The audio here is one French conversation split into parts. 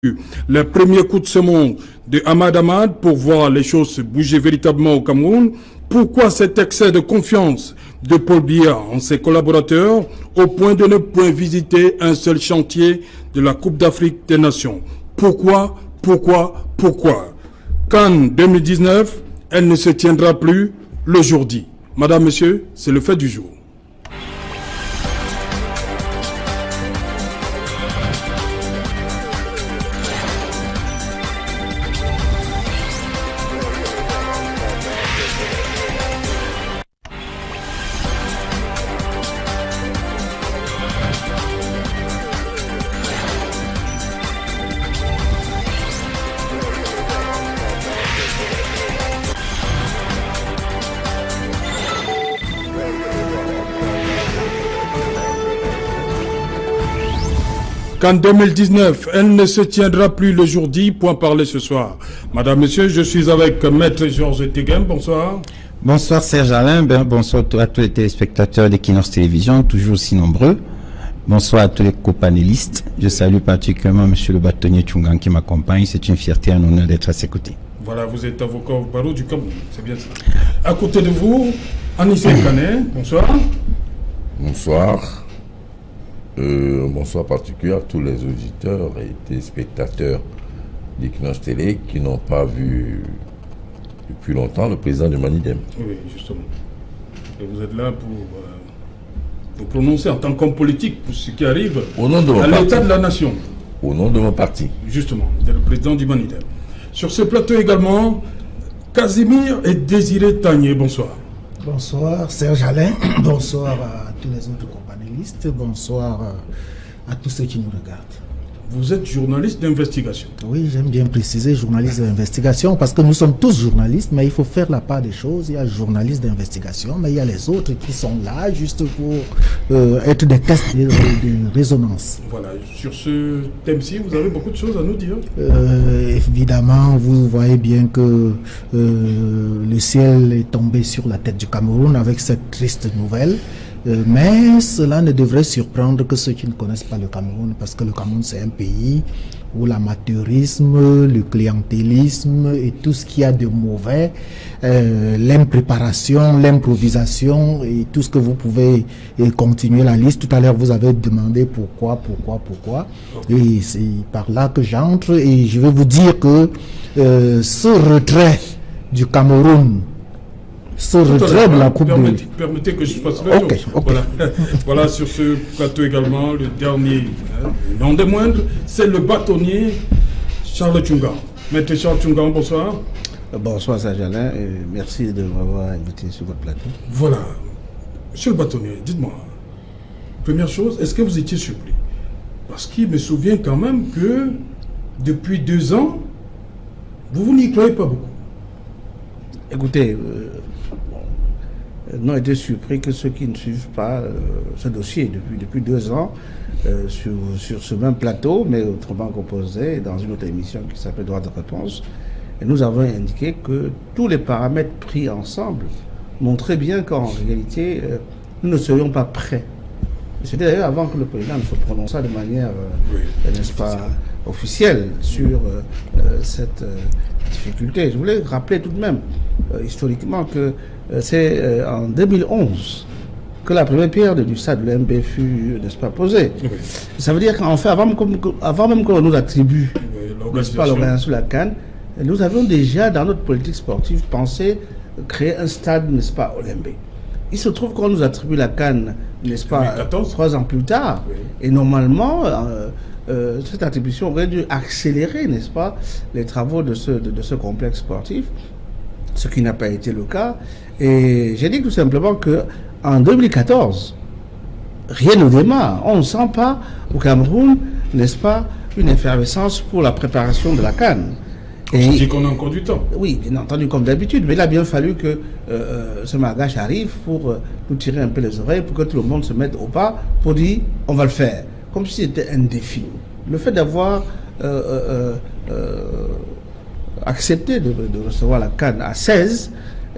les premiers coups de semonce de Ahmad Ahmad pour voir les choses se bouger véritablement au Cameroun. Pourquoi cet excès de confiance de Paul Biya en ses collaborateurs au point de ne point visiter un seul chantier de la Coupe d'Afrique des Nations? Pourquoi CAN 2019, elle ne se tiendra plus le jour dit. Madame, Monsieur, c'est le fait du jour. Qu'en 2019, elle ne se tiendra plus le jour dit. Point parler ce soir. Madame, Monsieur, je suis avec Maître Georges Teguem. Bonsoir. Bonsoir Serge Alain. Bonsoir à tous les téléspectateurs d'Equinox Télévision, toujours aussi nombreux. Bonsoir à tous les copanélistes. Je salue particulièrement Monsieur le bâtonnier Tchungan qui m'accompagne. C'est une fierté et un honneur d'être à ses côtés. Voilà, vous êtes avocat au barreau du Cameroun. C'est bien ça. À côté de vous, Anissé Kané. Bonsoir. Bonsoir. Bonsoir particulier à tous les auditeurs et téléspectateurs d'Equinox Télé qui n'ont pas vu depuis longtemps le président du Manidem. Oui, justement. Et vous êtes là pour vous prononcer en tant qu'homme politique pour ce qui arrive au nom de à l'état de la nation. Au nom de mon parti. Justement, vous êtes le président du Manidem. Sur ce plateau également, Casimir et Désiré Tagné. Bonsoir. Bonsoir Serge Alain. Bonsoir à tous les autres companélistes. Bonsoir à tous ceux qui nous regardent. Vous êtes journaliste d'investigation. Oui, j'aime bien préciser journaliste d'investigation parce que nous sommes tous journalistes, mais il faut faire la part des choses. Il y a journalistes d'investigation, mais il y a les autres qui sont là juste pour être des tests de résonance. Voilà, sur ce thème-ci, vous avez beaucoup de choses à nous dire. Évidemment, vous voyez bien que le ciel est tombé sur la tête du Cameroun avec cette triste nouvelle. Mais cela ne devrait surprendre que ceux qui ne connaissent pas le Cameroun, parce que le Cameroun c'est un pays où l'amateurisme, le clientélisme et tout ce qu'il y a de mauvais, l'impréparation, l'improvisation et tout ce que vous pouvez continuer la liste. Tout à l'heure vous avez demandé pourquoi. Et c'est par là que j'entre et je vais vous dire que ce retrait du Cameroun, ce retrait de la Coupe Permettez que je fasse le tour. Voilà. Voilà, sur ce plateau également, le dernier, non des moindres, c'est le bâtonnier Charles Tchungan. Maître Charles Tchungan, bonsoir. Bonsoir Serge Alain, et merci de m'avoir invité sur votre plateau. Voilà. Monsieur le bâtonnier, dites-moi, première chose, est-ce que vous étiez surpris? Parce qu'il me souvient quand même que depuis 2 ans, vous n'y croyez pas beaucoup. Écoutez, n'ont été surpris que ceux qui ne suivent pas ce dossier depuis 2 ans sur ce même plateau, mais autrement composé dans une autre émission qui s'appelle Droit de réponse. Et nous avons indiqué que tous les paramètres pris ensemble montraient bien qu'en réalité, nous ne serions pas prêts. C'était d'ailleurs avant que le président ne se prononçât de manière, n'est-ce pas, officielle sur cette difficulté. Je voulais rappeler tout de même, historiquement, que c'est en 2011 que la première pierre du stade de l'MB fut, n'est-ce pas, posée. Oui. Ça veut dire qu'en fait, avant même qu'on nous attribue, n'est-ce pas, l'organisation de la CAN, nous avions déjà, dans notre politique sportive, pensé créer un stade, n'est-ce pas, au LMB. Il se trouve qu'on nous attribue la CAN, n'est-ce pas, 3 ans plus tard. Oui. Et normalement, cette attribution aurait dû accélérer, n'est-ce pas, les travaux de ce complexe sportif, ce qui n'a pas été le cas. Et j'ai dit tout simplement qu'en 2014, rien ne démarre. On ne sent pas au Cameroun, n'est-ce pas, une effervescence pour la préparation de la CAN. Et on dit qu'on a encore du temps. Oui, bien entendu, comme d'habitude. Mais il a bien fallu que ce Magache arrive pour nous tirer un peu les oreilles, pour que tout le monde se mette au pas, pour dire on va le faire. Comme si c'était un défi. Le fait d'avoir accepté de recevoir la CAN à 16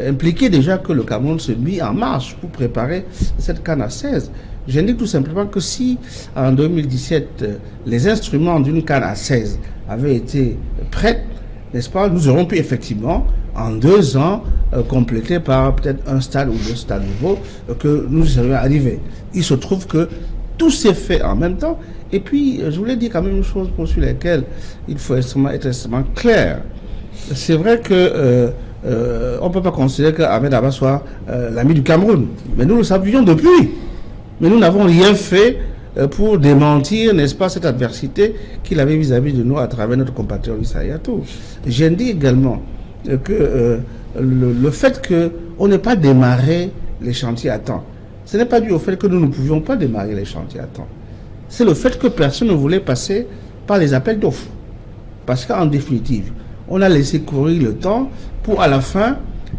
impliquait déjà que le Cameroun se mit en marche pour préparer cette CAN à 16. J'indique tout simplement que si en 2017 les instruments d'une CAN à 16 avaient été prêts, n'est-ce pas, nous aurons pu effectivement en 2 ans compléter par peut-être un stade ou 2 stades nouveaux que nous serions arrivés. Il se trouve que tout s'est fait en même temps. Et puis, je voulais dire quand même une chose sur laquelle il faut être extrêmement clair. C'est vrai que on ne peut pas considérer qu'Ahmed Abba soit l'ami du Cameroun. Mais nous le savions depuis. Mais nous n'avons rien fait pour démentir, n'est-ce pas, cette adversité qu'il avait vis-à-vis de nous à travers notre compatriote Issa Hayatou. J'indique également que le fait qu'on n'ait pas démarré les chantiers à temps, ce n'est pas dû au fait que nous ne pouvions pas démarrer les chantiers à temps. C'est le fait que personne ne voulait passer par les appels d'offres. Parce qu'en définitive, on a laissé courir le temps pour à la fin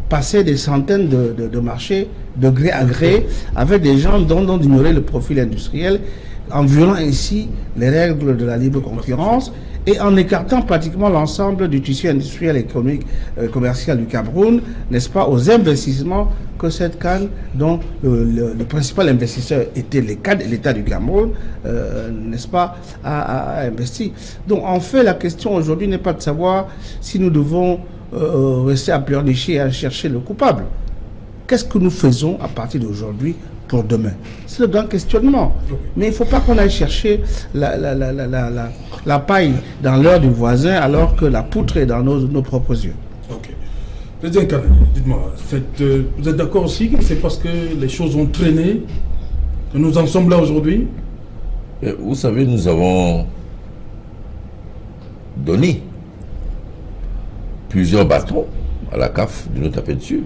passer des centaines de marchés de gré à gré avec des gens dont on ignorait le profil industriel, en violant ainsi les règles de la libre concurrence et en écartant pratiquement l'ensemble du tissu industriel, économique, commercial du Cameroun, n'est-ce pas, aux investissements que cette CAN, dont le principal investisseur était l'État du Cameroun, n'est-ce pas, a investi. Donc en fait, la question aujourd'hui n'est pas de savoir si nous devons rester à pleurnicher et à chercher le coupable. Qu'est-ce que nous faisons à partir d'aujourd'hui pour demain? C'est le grand questionnement. Mais il ne faut pas qu'on aille chercher la paille dans l'heure du voisin alors que la poutre est dans nos propres yeux. Ok. Président Kane, dites-moi, vous êtes d'accord aussi que c'est parce que les choses ont traîné que nous en sommes là aujourd'hui? Vous savez, nous avons donné plusieurs bâtons à la CAF de nous taper dessus.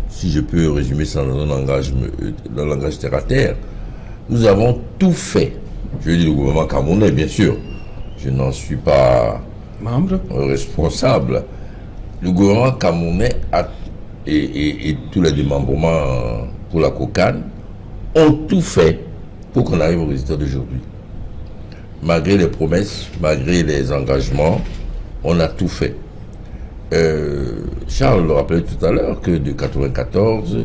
Si je peux résumer ça dans un langage terre à terre, nous avons tout fait. Je dis le gouvernement camerounais, bien sûr. Je n'en suis pas responsable. Le gouvernement camerounais et tous les démembrements pour la COCAN ont tout fait pour qu'on arrive au résultat d'aujourd'hui. Malgré les promesses, malgré les engagements, on a tout fait. Charles le rappelait tout à l'heure que de 2014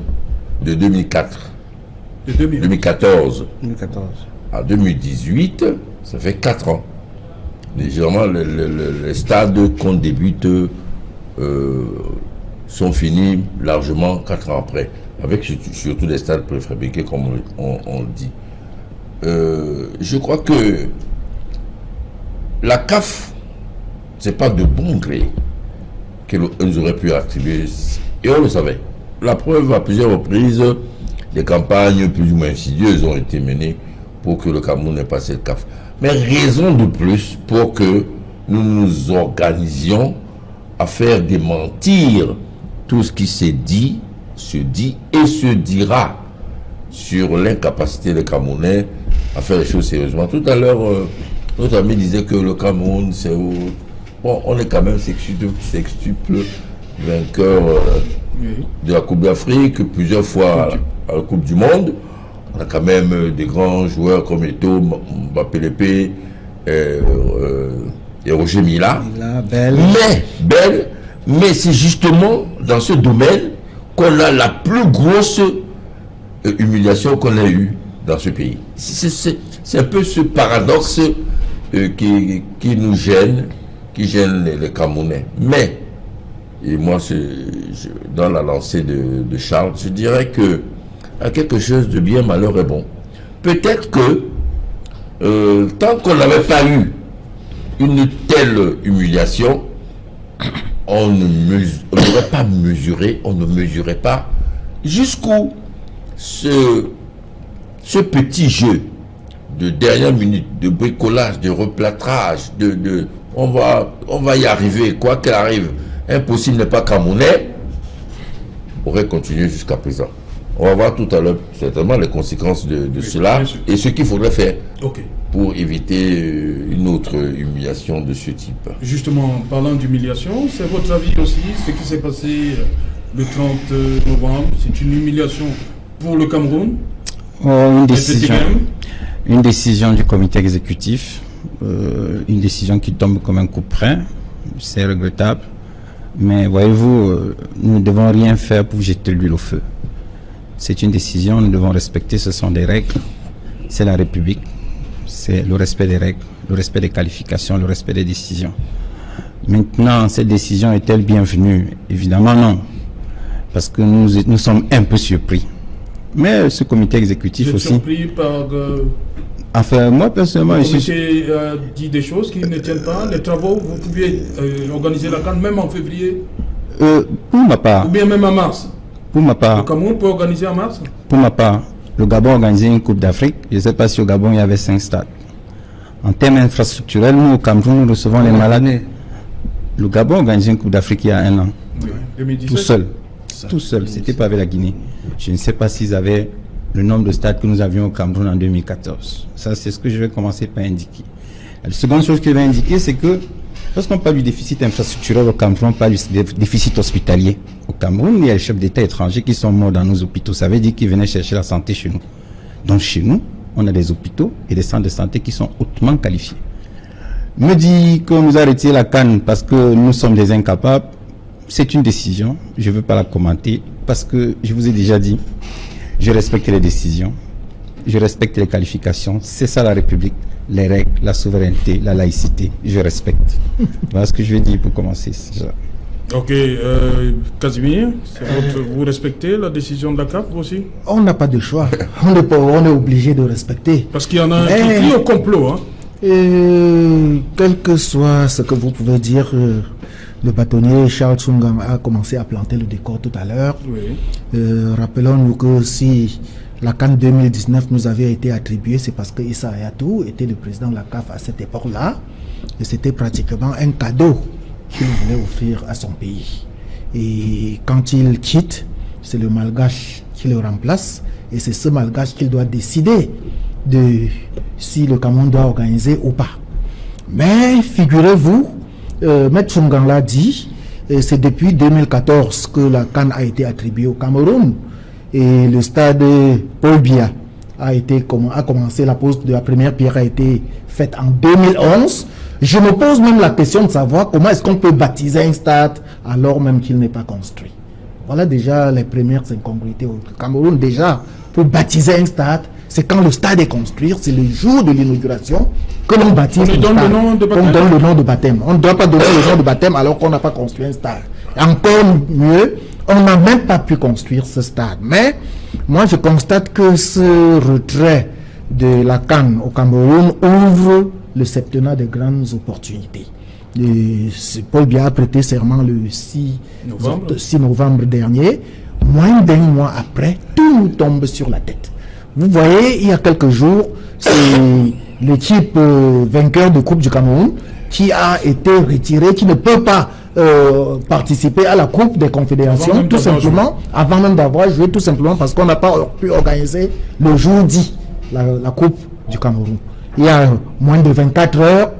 à 2018, ça fait 4 ans. Légèrement, les stades qu'on débute sont finis largement 4 ans après, avec surtout des stades préfabriqués, comme on le dit. Je crois que la CAF, c'est pas de bon gré qu'elles auraient pu attribuer, et on le savait. La preuve, à plusieurs reprises, des campagnes plus ou moins insidieuses ont été menées pour que le Cameroun n'ait pas cette CAF. Mais raison de plus pour que nous nous organisions à faire démentir tout ce qui se dit et se dira sur l'incapacité des Camerounais à faire les choses sérieusement. Tout à l'heure, notre ami disait que le Cameroun, c'est où... Bon, on est quand même sextuple vainqueur de la Coupe d'Afrique, plusieurs fois à la Coupe du Monde. On a quand même des grands joueurs comme Eto'o, Mbappé Lépé et Roger Mila. Mais c'est justement dans ce domaine qu'on a la plus grosse humiliation qu'on a eue dans ce pays. C'est un peu ce paradoxe qui nous gêne, qui gêne les Camerounais. Mais, et moi, dans la lancée de Charles, je dirais que à quelque chose de bien, malheur est bon. Peut-être que tant qu'on n'avait pas eu une telle humiliation, on n'aurait pas mesuré, on ne mesurait pas jusqu'où ce petit jeu de dernière minute, de bricolage, de replâtrage, on va y arriver, quoi qu'il arrive, impossible n'est pas camerounais, aurait continué jusqu'à présent. On va voir tout à l'heure certainement les conséquences de cela et ce qu'il faudrait faire pour éviter une autre humiliation de ce type. Justement, parlant d'humiliation, c'est votre avis aussi, ce qui s'est passé le 30 novembre, c'est une humiliation pour le Cameroun? Une décision du comité exécutif, une décision qui tombe comme un coup près, c'est regrettable. Mais voyez-vous, nous ne devons rien faire pour jeter l'huile au feu. C'est une décision, nous devons respecter, ce sont des règles. C'est la République, c'est le respect des règles, le respect des qualifications, le respect des décisions. Maintenant, cette décision est-elle bienvenue? Évidemment non, parce que nous sommes un peu surpris. Mais ce comité exécutif aussi... surpris par... Enfin, moi personnellement... Le comité dit des choses qui ne tiennent pas. Les travaux, vous pouviez organiser la CAN même en février? Pour ma part... Ou bien même en mars? Pour ma part... Le Cameroun peut organiser en mars? Pour ma part, le Gabon a organisé une Coupe d'Afrique. Je ne sais pas si au Gabon il y avait 5 stades. En termes infrastructurels, nous au Cameroun, nous recevons les malades. Le Gabon a organisé une Coupe d'Afrique il y a 1 an. Oui, 2017. Tout seul. Tout seul. C'était pas avec la Guinée. Je ne sais pas s'ils avaient le nombre de stades que nous avions au Cameroun en 2014. Ça, c'est ce que je vais commencer par indiquer. La seconde chose que je vais indiquer, c'est que lorsqu'on parle du déficit infrastructurel au Cameroun, on parle du déficit hospitalier. Au Cameroun, il y a les chefs d'État étrangers qui sont morts dans nos hôpitaux. Ça veut dire qu'ils venaient chercher la santé chez nous. Donc chez nous, on a des hôpitaux et des centres de santé qui sont hautement qualifiés. Me dit qu'on nous a retiré la CAN parce que nous sommes des incapables, c'est une décision. Je ne veux pas la commenter parce que je vous ai déjà dit, je respecte les décisions, je respecte les qualifications. C'est ça la République, les règles, la souveraineté, la laïcité. Je respecte. Voilà ce que je vais dire pour commencer. Ok, Casimir, vous respectez la décision de la CAF, vous aussi? On n'a pas de choix. On est obligé de respecter. Parce qu'il y en a un qui crie au complot. Hein. Quel que soit ce que vous pouvez dire, le bâtonnier Charles Tsungam a commencé à planter le décor tout à l'heure. Oui. Rappelons-nous que si la CAN 2019 nous avait été attribuée, c'est parce que Issa Hayatou était le président de la CAF à cette époque-là. Et c'était pratiquement un cadeau qu'il voulait offrir à son pays. Et quand il quitte, c'est le malgache qui le remplace. Et c'est ce malgache qu'il doit décider de si le Cameroun doit organiser ou pas. Mais figurez-vous, Maître Tsungam l'a dit, c'est depuis 2014 que la CAN a été attribuée au Cameroun. Et le stade Paul Biya a commencé, la pose de la première pierre a été faite en 2011. Je me pose même la question de savoir comment est-ce qu'on peut baptiser un stade alors même qu'il n'est pas construit. Voilà déjà les premières incongruités au Cameroun. Déjà, pour baptiser un stade, c'est quand le stade est construit, c'est le jour de l'inauguration que l'on baptise le stade. On donne le nom de baptême. On ne doit pas donner le nom de baptême alors qu'on n'a pas construit un stade. Encore mieux, on n'a même pas pu construire ce stade. Mais moi, je constate que ce retrait de la CAN au Cameroun ouvre le septennat de grandes opportunités. Paul Biya a prêté serment le 6 novembre dernier. Moins d'1 mois après, tout nous tombe sur la tête. Vous voyez, il y a quelques jours, c'est l'équipe vainqueur de Coupe du Cameroun qui a été retirée, qui ne peut pas participer à la Coupe des Confédérations, tout simplement, avant même d'avoir joué, tout simplement parce qu'on n'a pas pu organiser le jour dit la Coupe du Cameroun. Il y a moins de 24 heures,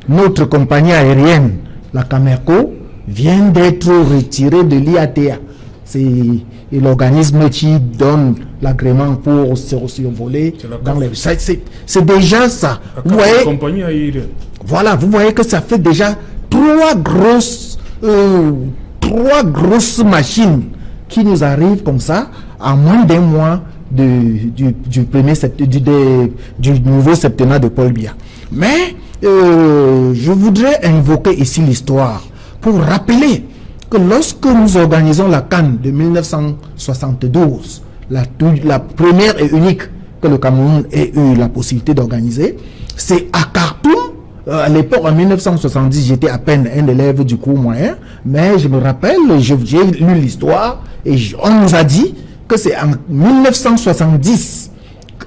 notre compagnie aérienne, la Camerco, vient d'être retirée de l'IATA. C'est l'organisme qui donne l'agrément pour survoler dans les... C'est déjà ça. Vous voyez, compagnie aérienne. Voilà, vous voyez que ça fait déjà trois grosses machines qui nous arrivent comme ça à moins d'1 mois du nouveau septennat de Paul Biya. Mais je voudrais invoquer ici l'histoire pour rappeler que lorsque nous organisons la CAN de 1972, la première et unique que le Cameroun ait eu la possibilité d'organiser, c'est à Khartoum. À l'époque, en 1970, j'étais à peine un élève du cours moyen, mais je me rappelle, j'ai lu l'histoire et on nous a dit que c'est en 1970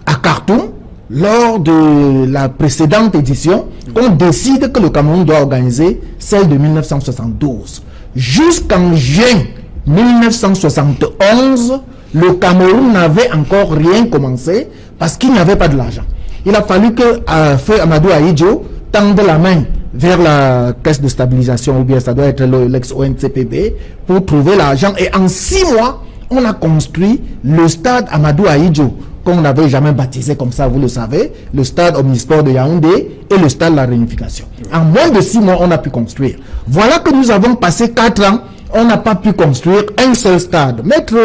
à Khartoum, lors de la précédente édition, qu'on décide que le Cameroun doit organiser celle de 1972. Jusqu'en juin 1971, le Cameroun n'avait encore rien commencé parce qu'il n'y avait pas de l'argent. Il a fallu que Feu Amadou Ahidjo tende la main vers la caisse de stabilisation, ou bien ça doit être l'ex-ONCPB, pour trouver l'argent. Et en 6 mois, on a construit le stade Amadou Ahidjo, qu'on n'avait jamais baptisé comme ça, vous le savez, le stade Omnisport de Yaoundé et le stade de la Réunification. En moins de 6 mois, on a pu construire. Voilà que nous avons passé 4 ans on n'a pas pu construire un seul stade. Maître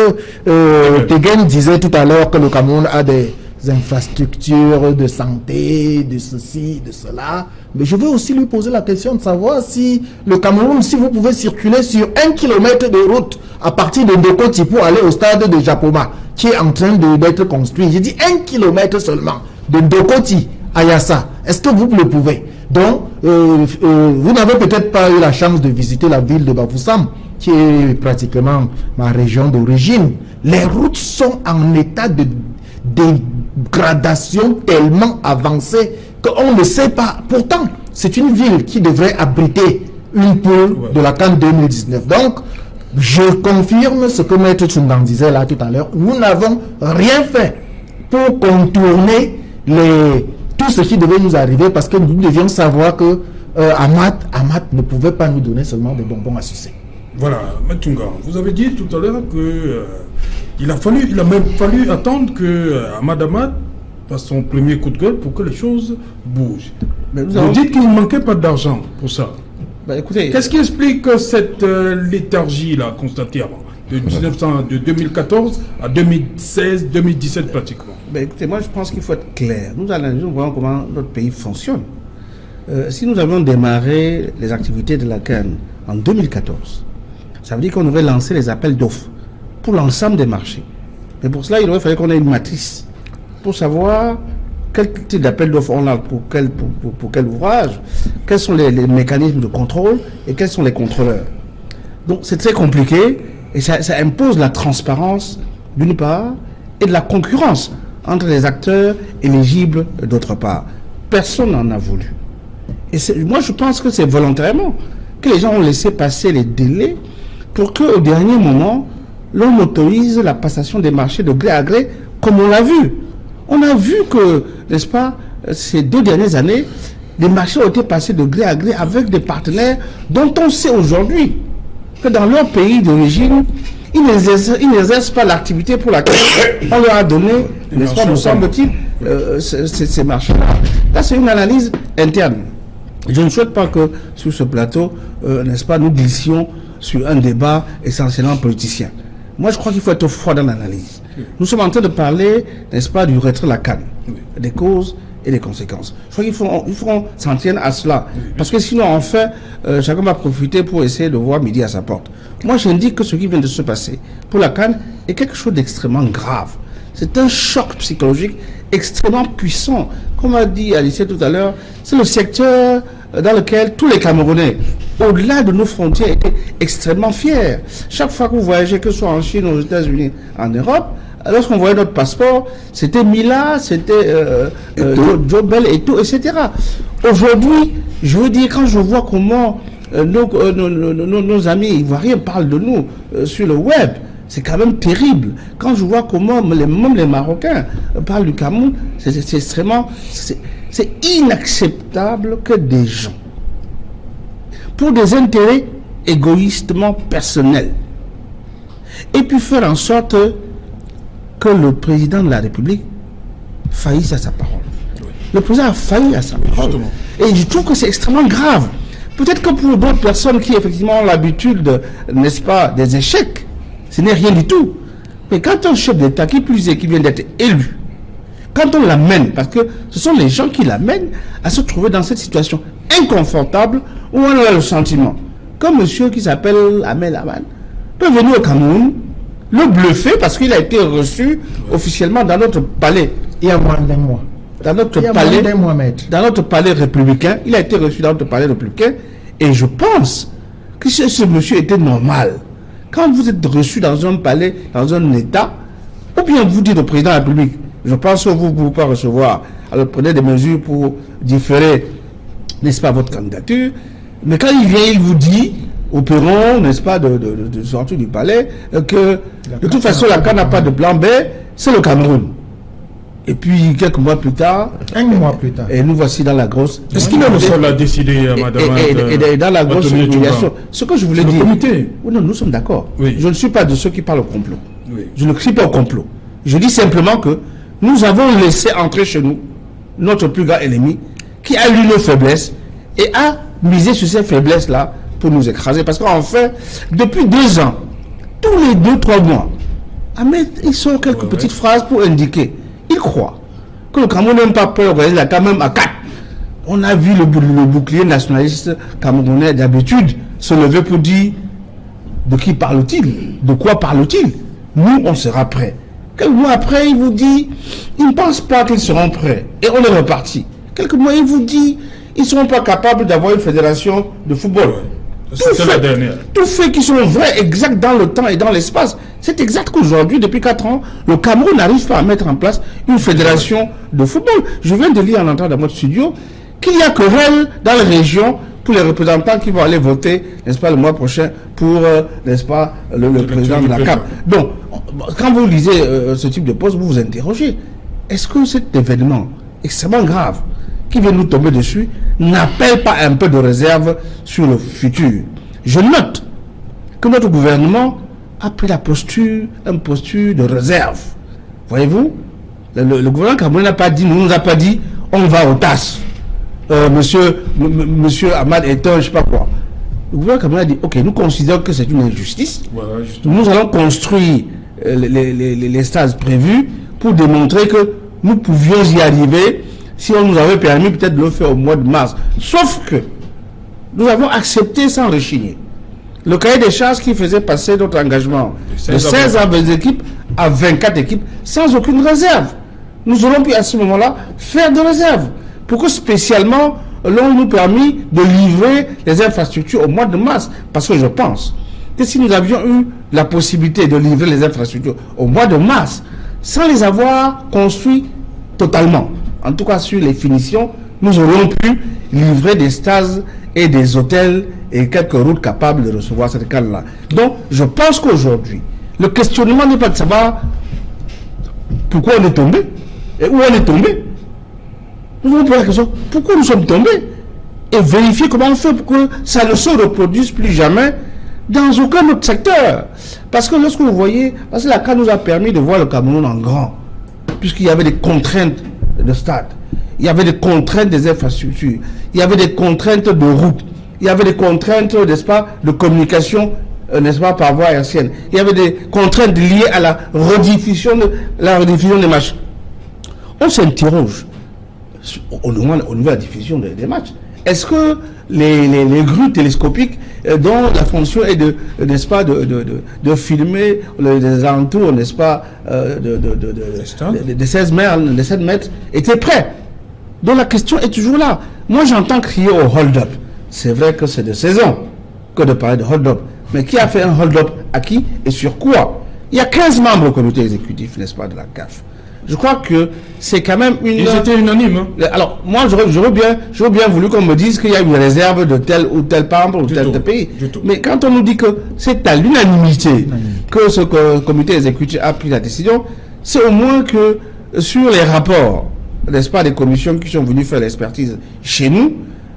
Tegen disait tout à l'heure que le Cameroun a des infrastructures de santé, de ceci, de cela. Mais je veux aussi lui poser la question de savoir si le Cameroun, si vous pouvez circuler sur 1 kilomètre de route à partir de Ndokoti pour aller au stade de Japoma, qui est en train d'être construit. J'ai dit 1 kilomètre seulement de Ndokoti à Yassa. Est-ce que vous le pouvez? Donc, vous n'avez peut-être pas eu la chance de visiter la ville de Bafoussam, qui est pratiquement ma région d'origine. Les routes sont en état de dégradation tellement avancée qu'on ne sait pas. Pourtant, c'est une ville qui devrait abriter une poule de la CAN 2019. Donc, je confirme ce que Maître Tchungang disait là tout à l'heure. Nous n'avons rien fait pour contourner tout ce qui devait nous arriver, parce que nous devions savoir que Amat ne pouvait pas nous donner seulement des bonbons à sucer. Voilà, Maître Tchungang, vous avez dit tout à l'heure que il a même fallu attendre que Ahmad fasse son premier coup de gueule pour que les choses bougent. Mais vous dites qu'il ne manquait pas d'argent pour ça. Écoutez, qu'est-ce qui explique cette léthargie-là constatée avant, de 2014 à 2016, 2017 pratiquement? Écoutez, moi je pense qu'il faut être clair. Nous analysons, voyons comment notre pays fonctionne. Si nous avions démarré les activités de la CAN en 2014, ça veut dire qu'on aurait lancé les appels d'offres pour l'ensemble des marchés. Mais pour cela, il aurait fallu qu'on ait une matrice pour savoir quel type d'appel d'offres on a pour quel ouvrage, quels sont les mécanismes de contrôle et quels sont les contrôleurs. Donc c'est très compliqué et ça impose la transparence d'une part et de la concurrence entre les acteurs éligibles d'autre part. Personne n'en a voulu. Et moi je pense que c'est volontairement que les gens ont laissé passer les délais pour qu'au dernier moment, l'on autorise la passation des marchés de gré à gré, comme on l'a vu. On a vu que, n'est-ce pas, ces 2 dernières années, les marchés ont été passés de gré à gré avec des partenaires dont on sait aujourd'hui que dans leur pays d'origine, ils n'exercent pas l'activité pour laquelle on leur a donné, n'est-ce pas, me semble-t-il, ces marchés-là. Là, c'est une analyse interne. Je ne souhaite pas que sur ce plateau, n'est-ce pas, nous glissions sur un débat essentiellement politicien. Moi, je crois qu'il faut être froid dans l'analyse. Nous sommes en train de parler, n'est-ce pas, du retrait de la CAN, des causes et des conséquences. Je crois qu'il faut s'en tenir à cela. Parce que sinon, en fait, chacun va profiter pour essayer de voir midi à sa porte. Moi, j'indique que ce qui vient de se passer pour la CAN est quelque chose d'extrêmement grave. C'est un choc psychologique extrêmement puissant. Comme a dit Alicia tout à l'heure, c'est le secteur dans lequel tous les Camerounais, au-delà de nos frontières, étaient extrêmement fiers. Chaque fois que vous voyagez, que ce soit en Chine, aux États-Unis, en Europe, lorsqu'on voyait notre passeport, c'était Mila, c'était Jobel et tout, etc. Aujourd'hui, je veux dire, quand je vois comment nos amis ivoiriens parlent de nous sur le web, c'est quand même terrible. Quand je vois comment même les Marocains parlent du Cameroun, c'est extrêmement... C'est inacceptable que des gens, pour des intérêts égoïstement personnels, aient pu faire en sorte que le président de la République faillisse à sa parole. Le président a failli à sa parole. Et je trouve que c'est extrêmement grave. Peut-être que pour d'autres personnes qui effectivement ont l'habitude, n'est-ce pas, des échecs, ce n'est rien du tout. Mais quand un chef d'État, qui plus est, qui vient d'être élu, quand on l'amène, parce que ce sont les gens qui l'amènent à se trouver dans cette situation inconfortable où on a le sentiment qu'un monsieur qui s'appelle Ahmed Aman peut venir au Cameroun, le bluffer parce qu'il a été reçu officiellement dans notre palais. Il y a moins d'un mois. Dans notre palais républicain, il a été reçu dans notre palais républicain et je pense que ce monsieur était normal. Quand vous êtes reçu dans un palais, dans un État, ou bien vous dites au président de la République, je pense que vous ne pouvez pas recevoir, alors prenez des mesures pour différer, n'est-ce pas, votre candidature. Mais quand il vient, il vous dit, au perron, n'est-ce pas, de sortir du palais, que de toute façon, la CAN n'a pas de plan B, c'est le Cameroun. Et puis, quelques mois plus tard, et nous voici dans la grosse... Est-ce qu'il est le seul à décider, madame? Et dans la grosse humiliation. Ce que je voulais dire... Oui, non, nous sommes d'accord. Oui. Je ne suis pas de ceux qui parlent au complot. Oui. Je ne crie pas au complot. Je dis simplement que nous avons laissé entrer chez nous notre plus grand ennemi qui a lu nos faiblesses et a misé sur ces faiblesses-là pour nous écraser. Parce qu'en fait, depuis 2 ans, tous les 2-3 mois, Ahmed, ils sont quelques petites phrases pour indiquer. Ils croient que le Cameroun n'aime pas peur organiser la quand même à 4. On a vu le bouclier nationaliste camerounais d'habitude se lever pour dire de qui parle-t-il? De quoi parle-t-il? Nous, on sera prêts. Quelques mois après, il vous dit, ils ne pensent pas qu'ils seront prêts. Et on est reparti. Quelques mois, il vous dit, ils ne seront pas capables d'avoir une fédération de football. C'était la dernière. Tout fait qui sont vrais, exacts dans le temps et dans l'espace. C'est exact qu'aujourd'hui, depuis 4 ans, le Cameroun n'arrive pas à mettre en place une fédération de football. Je viens de lire en entrant dans votre studio qu'il y a querelle dans les régions pour les représentants qui vont aller voter, n'est-ce pas, le mois prochain pour, n'est-ce pas, le président de la CAP. Donc, quand vous lisez ce type de poste, vous vous interrogez. Est-ce que cet événement extrêmement grave qui vient nous tomber dessus n'appelle pas un peu de réserve sur le futur? Je note que notre gouvernement a pris une posture de réserve. Voyez-vous, le gouvernement camerounais n'a pas dit, nous a pas dit, on va au TAS. Monsieur Ahmad Eton, je ne sais pas quoi. Le gouvernement camerounais a dit, ok, nous considérons que c'est une injustice. Voilà, nous allons construire les stages prévus pour démontrer que nous pouvions y arriver si on nous avait permis peut-être de le faire au mois de mars. Sauf que nous avons accepté sans rechigner le cahier des charges qui faisait passer notre engagement de 16 à 20 équipes à 24 équipes sans aucune réserve. Nous aurons pu à ce moment-là faire de réserve pour que spécialement l'on nous permis de livrer les infrastructures au mois de mars. Parce que je pense que si nous avions eu la possibilité de livrer les infrastructures au mois de mars sans les avoir construits totalement, en tout cas sur les finitions, nous aurions pu livrer des stades et des hôtels et quelques routes capables de recevoir cette canne-là. Donc, je pense qu'aujourd'hui, le questionnement n'est pas de savoir pourquoi on est tombé et où on est tombé. Nous devons poser la question, pourquoi nous sommes tombés et vérifier comment on fait pour que ça ne se reproduise plus jamais dans aucun autre secteur. Parce que lorsque vous voyez, parce que la CAN nous a permis de voir le Cameroun en grand, puisqu'il y avait des contraintes de stade, il y avait des contraintes des infrastructures, il y avait des contraintes de route, il y avait des contraintes, n'est-ce pas, de communication, n'est-ce pas, par voie aérienne. Il y avait des contraintes liées à la rediffusion des matchs. On s'interroge au niveau de la diffusion des matchs. Est-ce que les grues télescopiques dont la fonction est de, n'est-ce pas, de filmer les alentours, n'est-ce pas, de 16 mètres étaient prêts? Donc la question est toujours là. Moi j'entends crier au hold-up. C'est vrai que c'est de saison que de parler de hold-up. Mais qui a fait un hold-up à qui et sur quoi? Il y a 15 membres au comité exécutif, n'est-ce pas, de la CAF. Je crois que c'est quand même une... Ils étaient unanimes. Hein? Alors, moi, j'aurais bien voulu qu'on me dise qu'il y a une réserve de tel ou tel membre ou tel pays. Mais quand on nous dit que c'est à l'unanimité que ce comité exécutif a pris la décision, c'est au moins que sur les rapports, n'est-ce pas, des commissions qui sont venues faire l'expertise chez nous,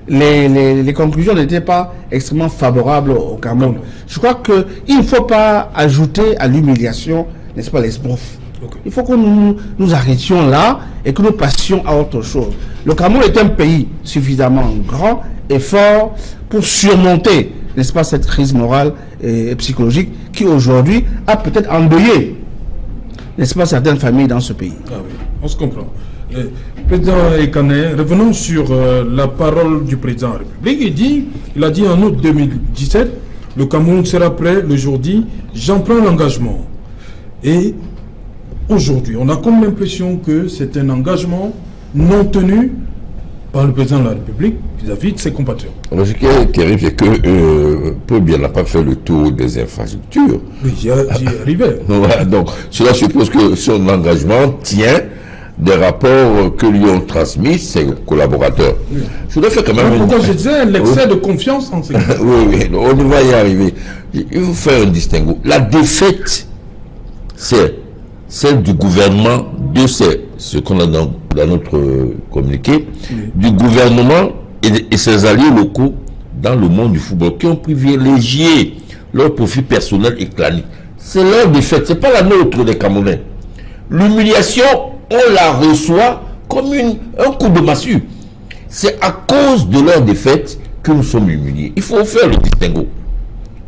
les conclusions n'étaient pas extrêmement favorables au Cameroun. Je crois qu'il ne faut pas ajouter à l'humiliation, n'est-ce pas, l'esbrouf. Il faut que nous arrêtions là et que nous passions à autre chose. Le Cameroun est un pays suffisamment grand et fort pour surmonter, n'est-ce pas, cette crise morale et psychologique qui aujourd'hui a peut-être endeuillé, n'est-ce pas, certaines familles dans ce pays. Ah oui, on se comprend. Président Ekané, revenons sur la parole du président de la République. Il a dit en août 2017, le Cameroun sera prêt le jour dit, j'en prends l'engagement. Et aujourd'hui, on a comme l'impression que c'est un engagement non par le président de la République vis-à-vis de ses compatriotes. Alors, ce qui est terrible, c'est que Paul-Biya n'a pas fait le tour des infrastructures. Oui, j'y arrivais. Voilà, donc, cela suppose que son engagement tient des rapports que lui ont transmis ses collaborateurs. Oui. Je voudrais faire quand même... Pourquoi je disais l'excès de confiance en ces... Oui, on va y arriver. Il faut faire un distinguo. La défaite, c'est celle du gouvernement de ce qu'on a dans notre communiqué, du gouvernement et ses alliés locaux dans le monde du football qui ont privilégié leur profit personnel et clanique. C'est leur défaite, c'est pas la nôtre des Camerounais. L'humiliation, on la reçoit comme un coup de massue. C'est à cause de leur défaite que nous sommes humiliés. Il faut faire le distinguo.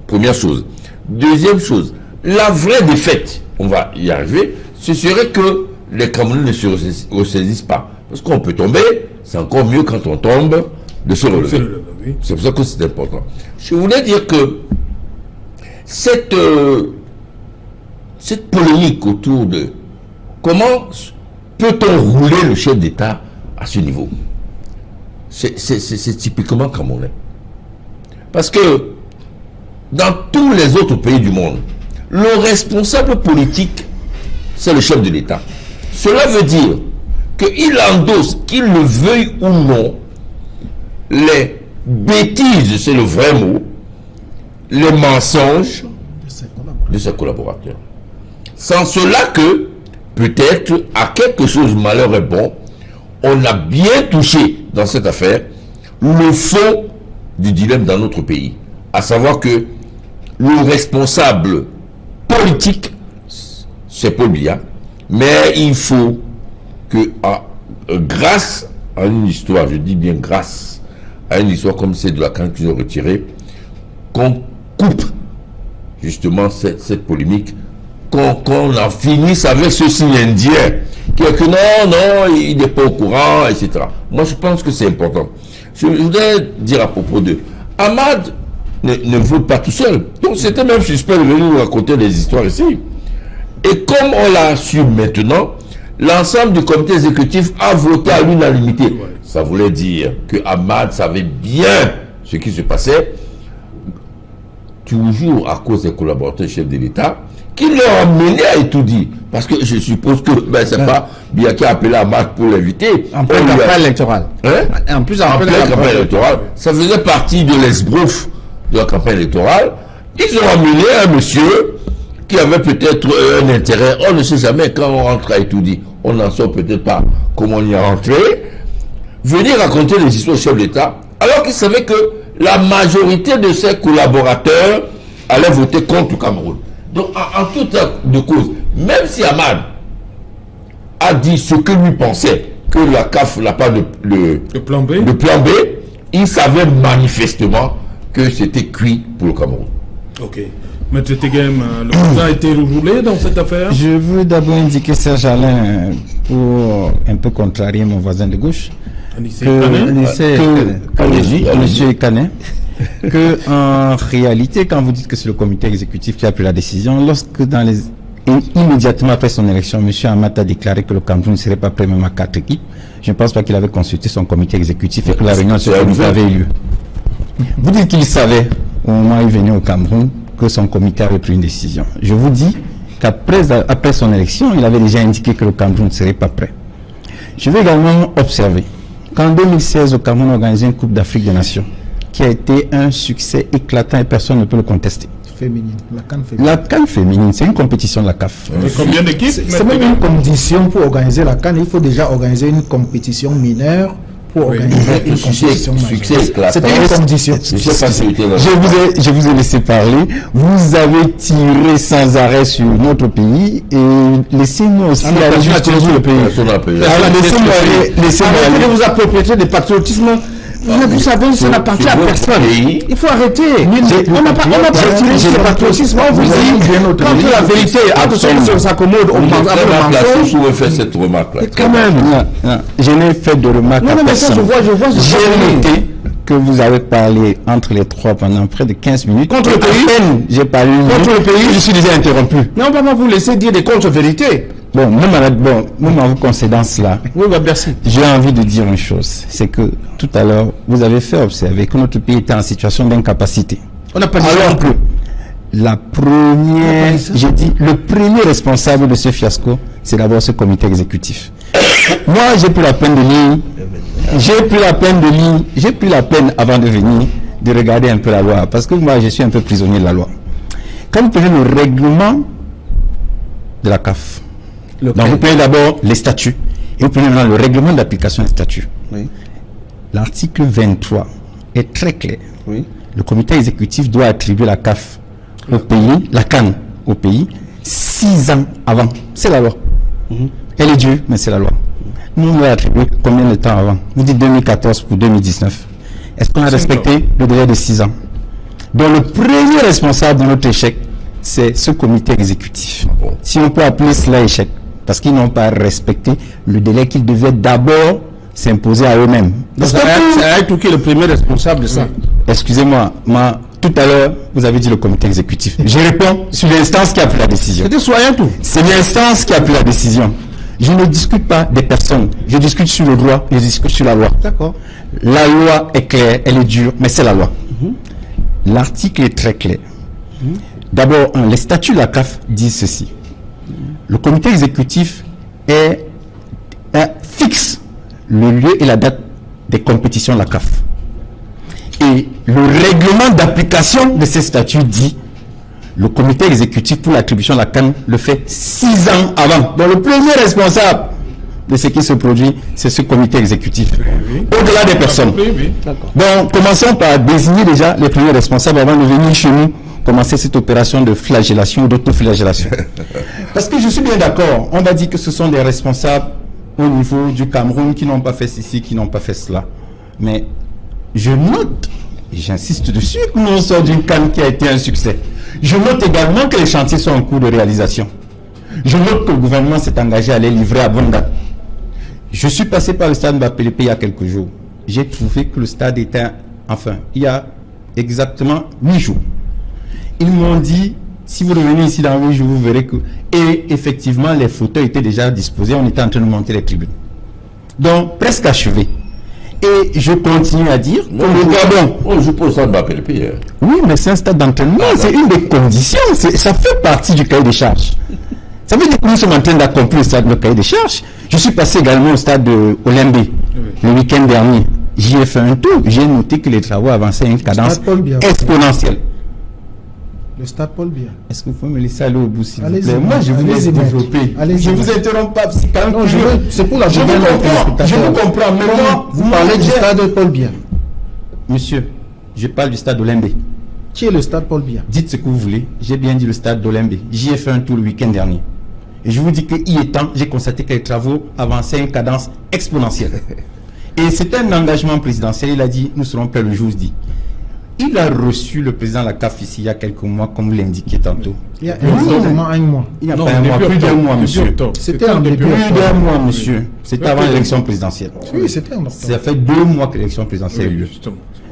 Première chose. Deuxième chose, la vraie défaite, on va y arriver, ce serait que les Camerounais ne se ressaisissent pas. Parce qu'on peut tomber, c'est encore mieux quand on tombe de se relever. Oui. C'est pour ça que c'est important. Je voulais dire que cette polémique autour de comment peut-on rouler le chef d'État à ce niveau, c'est typiquement camerounais. Parce que dans tous les autres pays du monde, le responsable politique, c'est le chef de l'État. Cela veut dire qu'il endosse, qu'il le veuille ou non, les bêtises, c'est le vrai mot, les mensonges de ses collaborateurs. Sans cela que, peut-être, à quelque chose, malheur est bon, on a bien touché dans cette affaire le fond du dilemme dans notre pays. À savoir que le responsable politique, c'est Paul Biya, mais il faut que, grâce à une histoire, je dis bien grâce à une histoire comme celle de la CAN qu'ils ont retirée, qu'on coupe justement cette polémique, qu'on en finisse avec ce signe indien qui est que non, il n'est pas au courant, etc. Moi, je pense que c'est important. Je voudrais dire à propos de Ahmad ne vote pas tout seul. Donc, c'était même suspect de venir nous raconter des histoires ici. Et comme on l'a su maintenant, l'ensemble du comité exécutif a voté à l'unanimité. Ouais. Ça voulait dire que Ahmad savait bien ce qui se passait, toujours à cause des collaborateurs chefs de l'État, qui l'ont amené à étudier. Parce que je suppose que c'est pas Biya qui a appelé Ahmad pour l'inviter. En pleine campagne électorale. En plus, en pleine campagne électorale. Ça faisait partie de l'esbrouf de la campagne électorale. Ils ont amené un monsieur qui avait peut-être un intérêt. On ne sait jamais quand on rentre à étudier. On n'en sort peut-être pas comment on y est rentré. Venir raconter les histoires au chef d'État, alors qu'il savait que la majorité de ses collaborateurs allaient voter contre le Cameroun. Donc, en tout état de cause, même si Ahmad a dit ce que lui pensait, que la CAF n'a pas le plan B, il savait manifestement que c'était cuit pour le Cameroun. Ok. Maître Teghem, le coup a été roulé dans cette affaire? Je veux d'abord indiquer, Serge Alain, pour un peu contrarier mon voisin de gauche, Monsieur Canet, que en réalité, quand vous dites que c'est le comité exécutif qui a pris la décision, lorsque immédiatement après son élection, M. Ahmad a déclaré que le Cameroun ne serait pas prêt même à 4 équipes, je ne pense pas qu'il avait consulté son comité exécutif et que la réunion de ce comité avait eu lieu. Vous dites qu'il savait, au moment où il venait au Cameroun, que son comité avait pris une décision. Je vous dis qu'après son élection, il avait déjà indiqué que le Cameroun ne serait pas prêt. Je vais également observer qu'en 2016, au Cameroun a organisé une Coupe d'Afrique des Nations qui a été un succès éclatant et personne ne peut le contester. Féminine, la CAN féminine. La CAN féminine, c'est une compétition de la CAF. Combien d'équipes? C'est même une condition pour organiser la CAN. Il faut déjà organiser une compétition mineure pour organiser une compétition majeure. C'était une condition. Je vous ai laissé parler. Vous avez tiré sans arrêt sur notre pays et laissez-moi aussi aller jusqu'au bout le pays. Laissez-moi aller. Vous appropriez des patriotismes. Vous savez, ça n'appartient à personne. Il faut arrêter. On n'a pas tiré sur le patriotisme. On vous dit, quand la vérité, entre celui qui s'accommode, on pense à la mensonge. Vous fait cette remarque-là. Quand même. Je n'ai fait de remarque à personne. J'ai noté que vous avez parlé entre les trois pendant près de 15 minutes. Contre le pays. J'ai parlé contre le pays. Je suis déjà interrompu. Non, on va pas vous laisser dire des contre-vérités. Bon, même en vous concédant cela, oui, merci. J'ai envie de dire une chose, c'est que tout à l'heure, vous avez fait observer que notre pays était en situation d'incapacité. On n'a pas dit alors que la première, j'ai dit, le premier responsable de ce fiasco, c'est d'abord ce comité exécutif. Moi, j'ai pris la peine avant de venir, de regarder un peu la loi, parce que moi, je suis un peu prisonnier de la loi. Quand vous prenez le règlement de la CAF, donc vous prenez d'abord les statuts et vous prenez maintenant le règlement d'application des statuts. Oui. L'article 23 est très clair. Oui. Le comité exécutif doit attribuer la CAF au pays, la CAN au pays, 6 ans avant. C'est la loi. Elle est dure, mais c'est la loi. Nous, on doit attribuer combien de temps avant? Vous dites 2014 pour 2019. Est-ce qu'on a respecté le délai de 6 ans? Donc le premier responsable de notre échec, c'est ce comité exécutif. Si on peut appeler cela échec, parce qu'ils n'ont pas respecté le délai qu'ils devaient d'abord s'imposer à eux-mêmes. C'est Ayatou qui est le premier responsable de ça. Excusez-moi, tout à l'heure, vous avez dit le comité exécutif. Je réponds sur l'instance qui a pris la décision. C'était soit Ayatou. C'est l'instance qui a pris la décision. Je ne discute pas des personnes. Je discute sur le droit, je discute sur la loi. D'accord. La loi est claire, elle est dure, mais c'est la loi. L'article est très clair. D'abord, les statuts de la CAF disent ceci. Le comité exécutif fixe le lieu et la date des compétitions de la CAF. Et le règlement d'application de ces statuts dit le comité exécutif pour l'attribution de la CAN le fait 6 ans avant. Donc le premier responsable de ce qui se produit, c'est ce comité exécutif. Au-delà des personnes. Donc commençons par désigner déjà les premiers responsables avant de venir chez nous commencer cette opération de flagellation ou d'autoflagellation. Parce que je suis bien d'accord, on va dire que ce sont des responsables au niveau du Cameroun qui n'ont pas fait ceci, qui n'ont pas fait cela. Mais je note, et j'insiste dessus, que nous sommes d'une CAN qui a été un succès. Je note également que les chantiers sont en cours de réalisation. Je note que le gouvernement s'est engagé à les livrer à bonne date. Je suis passé par le stade Mbapélepé il y a quelques jours. J'ai trouvé que le stade était, enfin, il y a exactement 8 jours. Ils m'ont dit, si vous revenez ici dans 8 jours, vous verrez que... Et effectivement, les fauteuils étaient déjà disposés, on était en train de monter les tribunes. Donc, presque achevé. Et je continue à dire que le Gabon... On joue pour le stade Mbapélepé. Oui, mais c'est un stade d'entraînement, c'est une des conditions, ça fait partie du cahier des charges. Ça veut dire que nous sommes en train d'accomplir le cahier des charges. Je suis passé également au stade de Olembe le week-end dernier. J'y ai fait un tour, j'ai noté que les travaux avançaient à une cadence exponentielle. Le stade Paul Biya. Est-ce que vous pouvez me laisser aller au bout, s'il vous plaît? Allez-y, Moi, je vous laisse développer. Je ne vous interromps pas, c'est quand même c'est pour la je vous comprends, mais moi, vous parlez du stade Paul Biya. Monsieur, je parle du stade d'Olembe. Qui est le stade Paul Biya? Dites ce que vous voulez, j'ai bien dit le stade d'Olembe. J'y ai fait un tour le week-end dernier. Et je vous dis que y étant, j'ai constaté que les travaux avançaient à une cadence exponentielle. Et c'est un engagement présidentiel, il a dit, nous serons prêts le jour dit. Il a reçu le président de la CAF ici il y a quelques mois, comme vous l'indiquiez tantôt. Il y a exactement un mois. Il n'y a pas un mois, plus d'un mois, monsieur. C'était en début plus d'un mois, monsieur. C'était avant l'élection présidentielle. Oui, c'était en octobre. Ça fait 2 mois que l'élection présidentielle a eu lieu.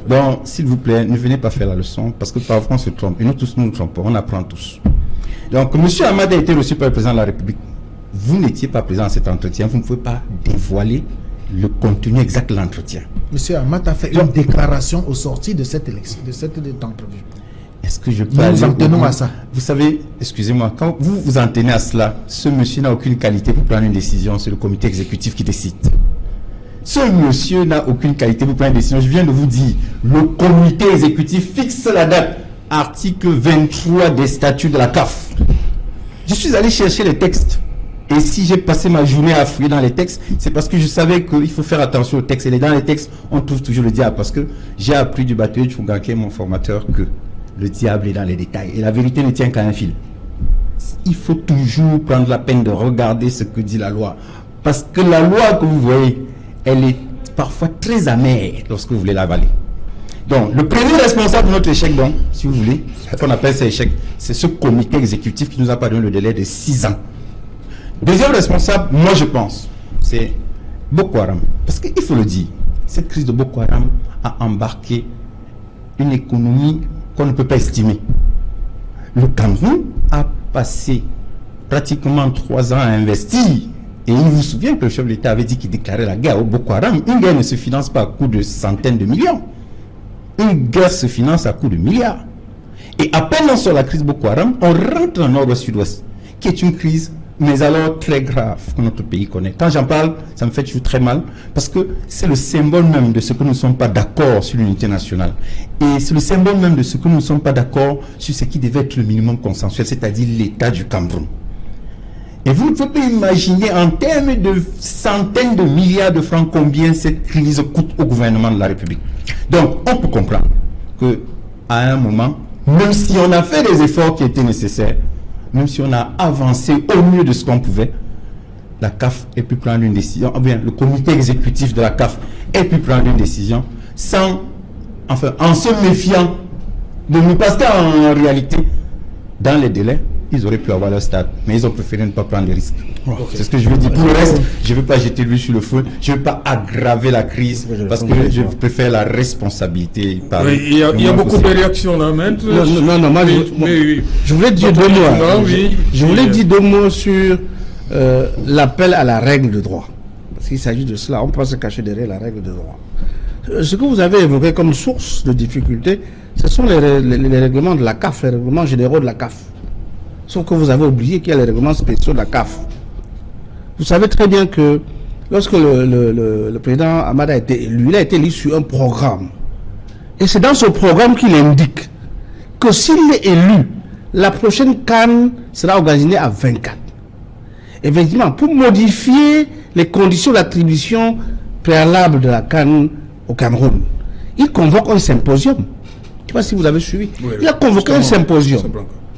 Donc, s'il vous plaît, ne venez pas faire la leçon, parce que parfois on se trompe. Et nous tous, nous nous trompons, on apprend tous. Donc, monsieur Ahmad a été reçu par le président de la République. Vous n'étiez pas présent à cet entretien, vous ne pouvez pas dévoiler le contenu exact de l'entretien. Monsieur Ahmad a fait une déclaration au sorti de cette élection, de cette entrevue. Est-ce que je peux Nous nous en tenons à ça. Vous savez, excusez-moi, quand vous vous en tenez à cela, ce monsieur n'a aucune qualité pour prendre une décision, c'est le comité exécutif qui décide. Ce monsieur n'a aucune qualité pour prendre une décision. Je viens de vous dire, le comité exécutif fixe la date. Article 23 des statuts de la CAF. Je suis allé chercher les textes. Et si j'ai passé ma journée à fouiller dans les textes, c'est parce que je savais qu'il faut faire attention aux textes. Et dans les textes, on trouve toujours le diable. Parce que j'ai appris du bâtonnier Tchunga, qui est mon formateur, que le diable est dans les détails. Et la vérité ne tient qu'à un fil. Il faut toujours prendre la peine de regarder ce que dit la loi. Parce que la loi que vous voyez, elle est parfois très amère lorsque vous voulez l'avaler. Donc, le premier responsable de notre échec, donc, si vous voulez, qu'on appelle ça échec, c'est ce comité exécutif qui nous a pas donné le délai de 6 ans. Deuxième responsable, moi je pense, c'est Boko Haram. Parce qu'il faut le dire, cette crise de Boko Haram a embarqué une économie qu'on ne peut pas estimer. Le Cameroun a passé pratiquement 3 ans à investir. Et il vous souvient que le chef de l'État avait dit qu'il déclarait la guerre au Boko Haram. Une guerre ne se finance pas à coût de centaines de millions. Une guerre se finance à coût de milliards. Et à peine sur la crise Boko Haram, on rentre dans le nord-ouest-sud-ouest, qui est une crise, mais alors très grave, que notre pays connaît. Quand j'en parle, ça me fait toujours très mal, parce que c'est le symbole même de ce que nous ne sommes pas d'accord sur l'unité nationale. Et c'est le symbole même de ce que nous ne sommes pas d'accord sur ce qui devait être le minimum consensuel, c'est-à-dire l'État du Cameroun. Et vous ne pouvez pas imaginer en termes de centaines de milliards de francs combien cette crise coûte au gouvernement de la République. Donc, on peut comprendre qu'à un moment, même si on a fait des efforts qui étaient nécessaires, même si on a avancé au mieux de ce qu'on pouvait, la CAF ait pu prendre une décision, ou bien le comité exécutif de la CAF ait pu prendre une décision sans enfin, en se méfiant de nous, parce qu'en réalité, dans les délais, ils auraient pu avoir leur stade, mais ils ont préféré ne pas prendre les risques. Okay. C'est ce que je veux dire. Pour le reste, je ne veux pas jeter l'huile sur le feu, je ne veux pas aggraver la crise, parce que je préfère la responsabilité. Oui, il y a beaucoup de réactions là maintenant. Non, moi, je voulais dire deux mots. Je voulais dire deux mots sur l'appel à la règle de droit. Parce qu'il s'agit de cela, on peut se cacher derrière la règle de droit. Ce que vous avez évoqué comme source de difficulté, ce sont les règlements de la CAF, les règlements généraux de la CAF. Sauf que vous avez oublié qu'il y a les règlements spéciaux de la CAF. Vous savez très bien que lorsque le président Ahmad a été élu, il a été élu sur un programme. Et c'est dans ce programme qu'il indique que s'il est élu, la prochaine CAN sera organisée à 24. Effectivement, pour modifier les conditions d'attribution préalable de la CAN au Cameroun, il convoque un symposium. Je ne sais pas si vous avez suivi. Oui, il a convoqué un symposium,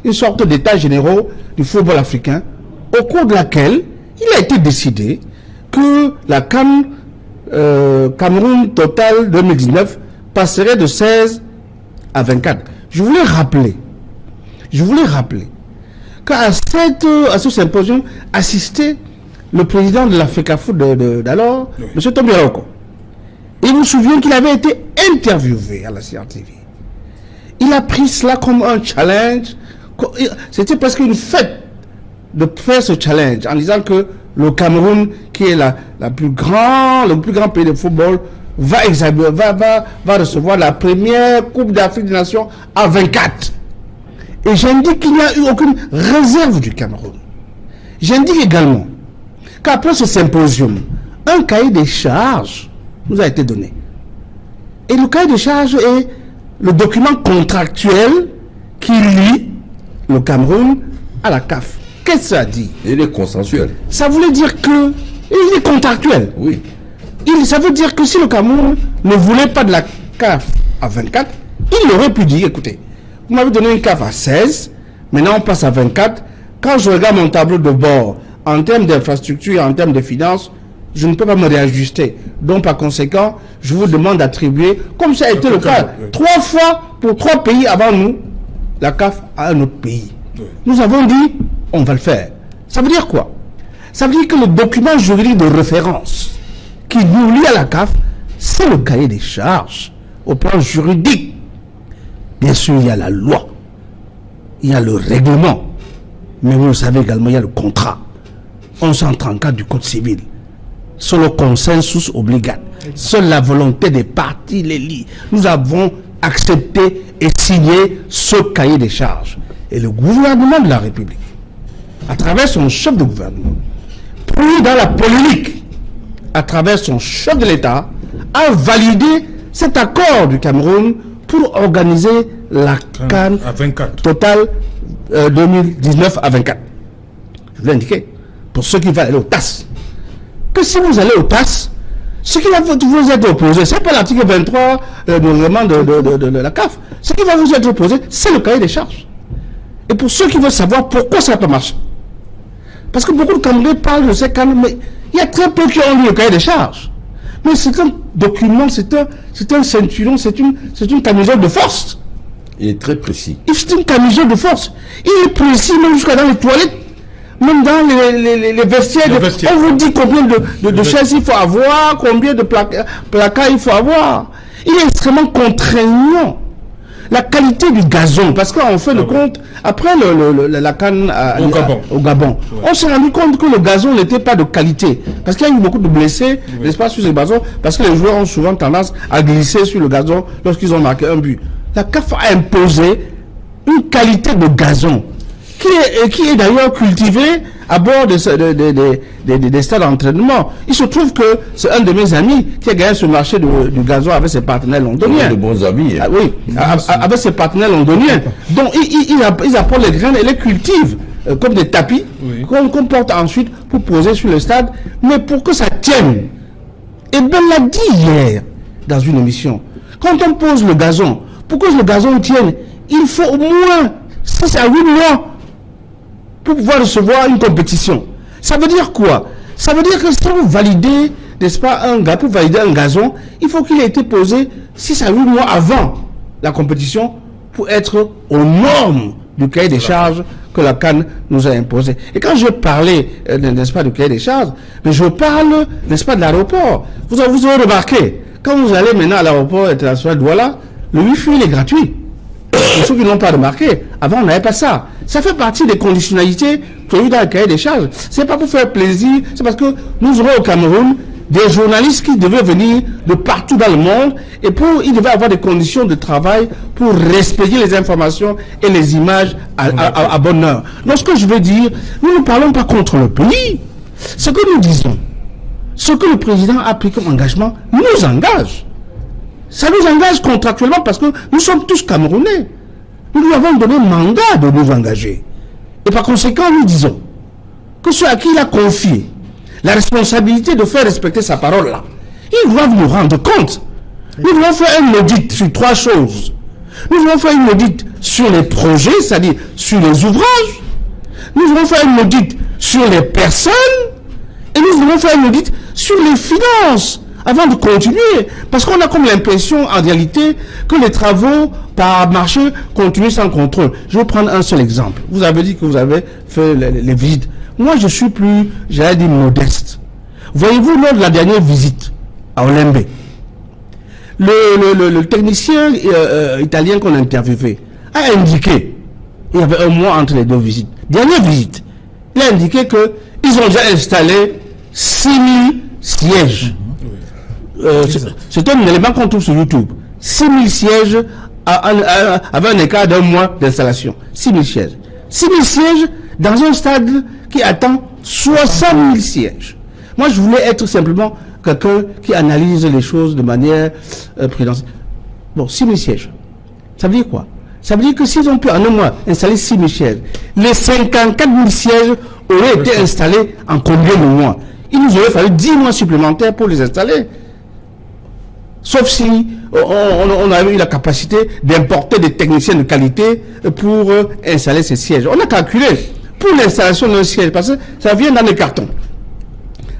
une sorte d'état généraux du football africain, au cours de laquelle il a été décidé que la CAN Cameroun Total 2019 passerait de 16 à 24. Je voulais rappeler qu'à ce symposium assistait le président de la FECAFOOT d'alors, M. Tobiaroko. Et vous vous souvenez qu'il avait été interviewé à la CRTV. Il a pris cela comme un challenge. C'était presque une fête de faire ce challenge en disant que le Cameroun, qui est le plus grand pays de football, va recevoir la première Coupe d'Afrique des Nations à 24. Et j'indique qu'il n'y a eu aucune réserve du Cameroun. J'indique également qu'après ce symposium, un cahier des charges nous a été donné. Et le cahier des charges est le document contractuel qui lie le Cameroun à la CAF. Qu'est-ce que ça dit? Il est consensuel. Ça voulait dire que il est contractuel. Oui. Ça veut dire que si le Cameroun ne voulait pas de la CAF à 24, il aurait pu dire, écoutez, vous m'avez donné une CAF à 16, maintenant on passe à 24. Quand je regarde mon tableau de bord, en termes d'infrastructure, en termes de finances, je ne peux pas me réajuster. Donc par conséquent, je vous demande d'attribuer, comme ça a été le cas, 3 fois pour 3 pays avant nous, la CAF à un autre pays. Nous avons dit, on va le faire. Ça veut dire quoi? Ça veut dire que le document juridique de référence qui nous lie à la CAF, c'est le cahier des charges au plan juridique. Bien sûr, il y a la loi, il y a le règlement, mais vous le savez également, il y a le contrat. 1134 du Code civil. Seul le consensus obligate. Seule la volonté des parties les lie. Nous avons accepté et signé ce cahier des charges. Et le gouvernement de la République, à travers son chef de gouvernement, pris dans la polémique, à travers son chef de l'État, a validé cet accord du Cameroun pour organiser la CAN totale 2019 à 24. Je vous l'ai indiqué, pour ceux qui veulent aller au TAS, que si vous allez au TAS, ce qui va vous être opposé, ce n'est pas l'article 23 du règlement de la CAF. Ce qui va vous être opposé, c'est le cahier des charges. Et pour ceux qui veulent savoir pourquoi ça n'a pas marché, parce que beaucoup de Camerounais parlent de ces canaux, mais il y a très peu qui ont lu le cahier des charges. Mais c'est un document, c'est un ceinturon, c'est une camisole de force. Il est très précis. C'est une camisole de force. Il est précis même jusqu'à dans les toilettes, même dans les vestiaires. On vous dit combien de chaises il faut avoir, combien de placards il faut avoir. Il est extrêmement contraignant. La qualité du gazon, parce qu'en fait le compte, après la CAN au Gabon, on s'est rendu compte que le gazon n'était pas de qualité. Parce qu'il y a eu beaucoup de blessés, n'est-ce pas, sur ce gazon, parce que les joueurs ont souvent tendance à glisser sur le gazon lorsqu'ils ont marqué un but. La CAF a imposé une qualité de gazon qui est d'ailleurs cultivée à bord des stades d'entraînement. Il se trouve que c'est un de mes amis qui a gagné ce marché du gazon avec ses partenaires londoniens. De bons amis. Ah, oui, avec ses partenaires londoniens. Donc ils apportent les graines et les cultivent comme des tapis qu'on porte ensuite pour poser sur le stade. Mais pour que ça tienne, et Ben l'a dit hier dans une émission, quand on pose le gazon, pour que le gazon tienne, il faut au moins 6 à 8 mois pour pouvoir recevoir une compétition. Ça veut dire quoi? Ça veut dire que si vous validez, n'est-ce pas, pour valider un gazon, il faut qu'il ait été posé 6 à 8 mois avant la compétition pour être aux normes du cahier des charges que la CAN nous a imposé. Et quand je parlais, n'est-ce pas, du cahier des charges, mais je parle, n'est-ce pas, de l'aéroport. Vous avez remarqué, quand vous allez maintenant à l'aéroport international de Douala, le Wi-Fi il est gratuit. Pour ceux qui n'ont pas remarqué, avant on n'avait pas ça. Ça fait partie des conditionnalités prévues dans le cahier des charges. C'est pas pour faire plaisir, c'est parce que nous aurons au Cameroun des journalistes qui devaient venir de partout dans le monde et ils devaient avoir des conditions de travail pour respecter les informations et les images à bonne heure. Donc ce que je veux dire, nous ne parlons pas contre le pays. Ce que nous disons, ce que le président a pris comme engagement, nous engage. Ça nous engage contractuellement parce que nous sommes tous Camerounais. Nous lui avons donné mandat de nous engager. Et par conséquent, nous disons que ceux à qui il a confié la responsabilité de faire respecter sa parole là, ils doivent nous rendre compte. Nous devons faire un audit sur 3 choses. Nous devons faire une audit sur les projets, c'est-à-dire sur les ouvrages. Nous devons faire une audit sur les personnes. Et nous devons faire une audit sur les finances avant de continuer. Parce qu'on a comme l'impression, en réalité, que les travaux par marché continuent sans contrôle. Je vais prendre un seul exemple. Vous avez dit que vous avez fait les visites. Moi, je suis plus, j'allais dire, modeste. Voyez-vous, lors de la dernière visite à Olembe, le technicien italien qu'on a interviewé a indiqué, il y avait un mois entre les 2 visites, dernière visite, il a indiqué qu'ils ont déjà installé 6000 sièges. C'est un élément qu'on trouve sur YouTube. 6000 sièges avec un écart d'un mois d'installation. 6000 sièges. 6000 sièges dans un stade qui attend 60 000 sièges. Moi, je voulais être simplement quelqu'un qui analyse les choses de manière prudente. Bon, 6 000 sièges. Ça veut dire quoi? Ça veut dire que s'ils ont pu en un mois installer 6 000 sièges, les 54 000 sièges auraient été installés en combien de mois? Il nous aurait fallu 10 mois supplémentaires pour les installer. Sauf si on avait eu la capacité d'importer des techniciens de qualité pour installer ces sièges. On a calculé pour l'installation d'un siège, parce que ça vient dans les cartons.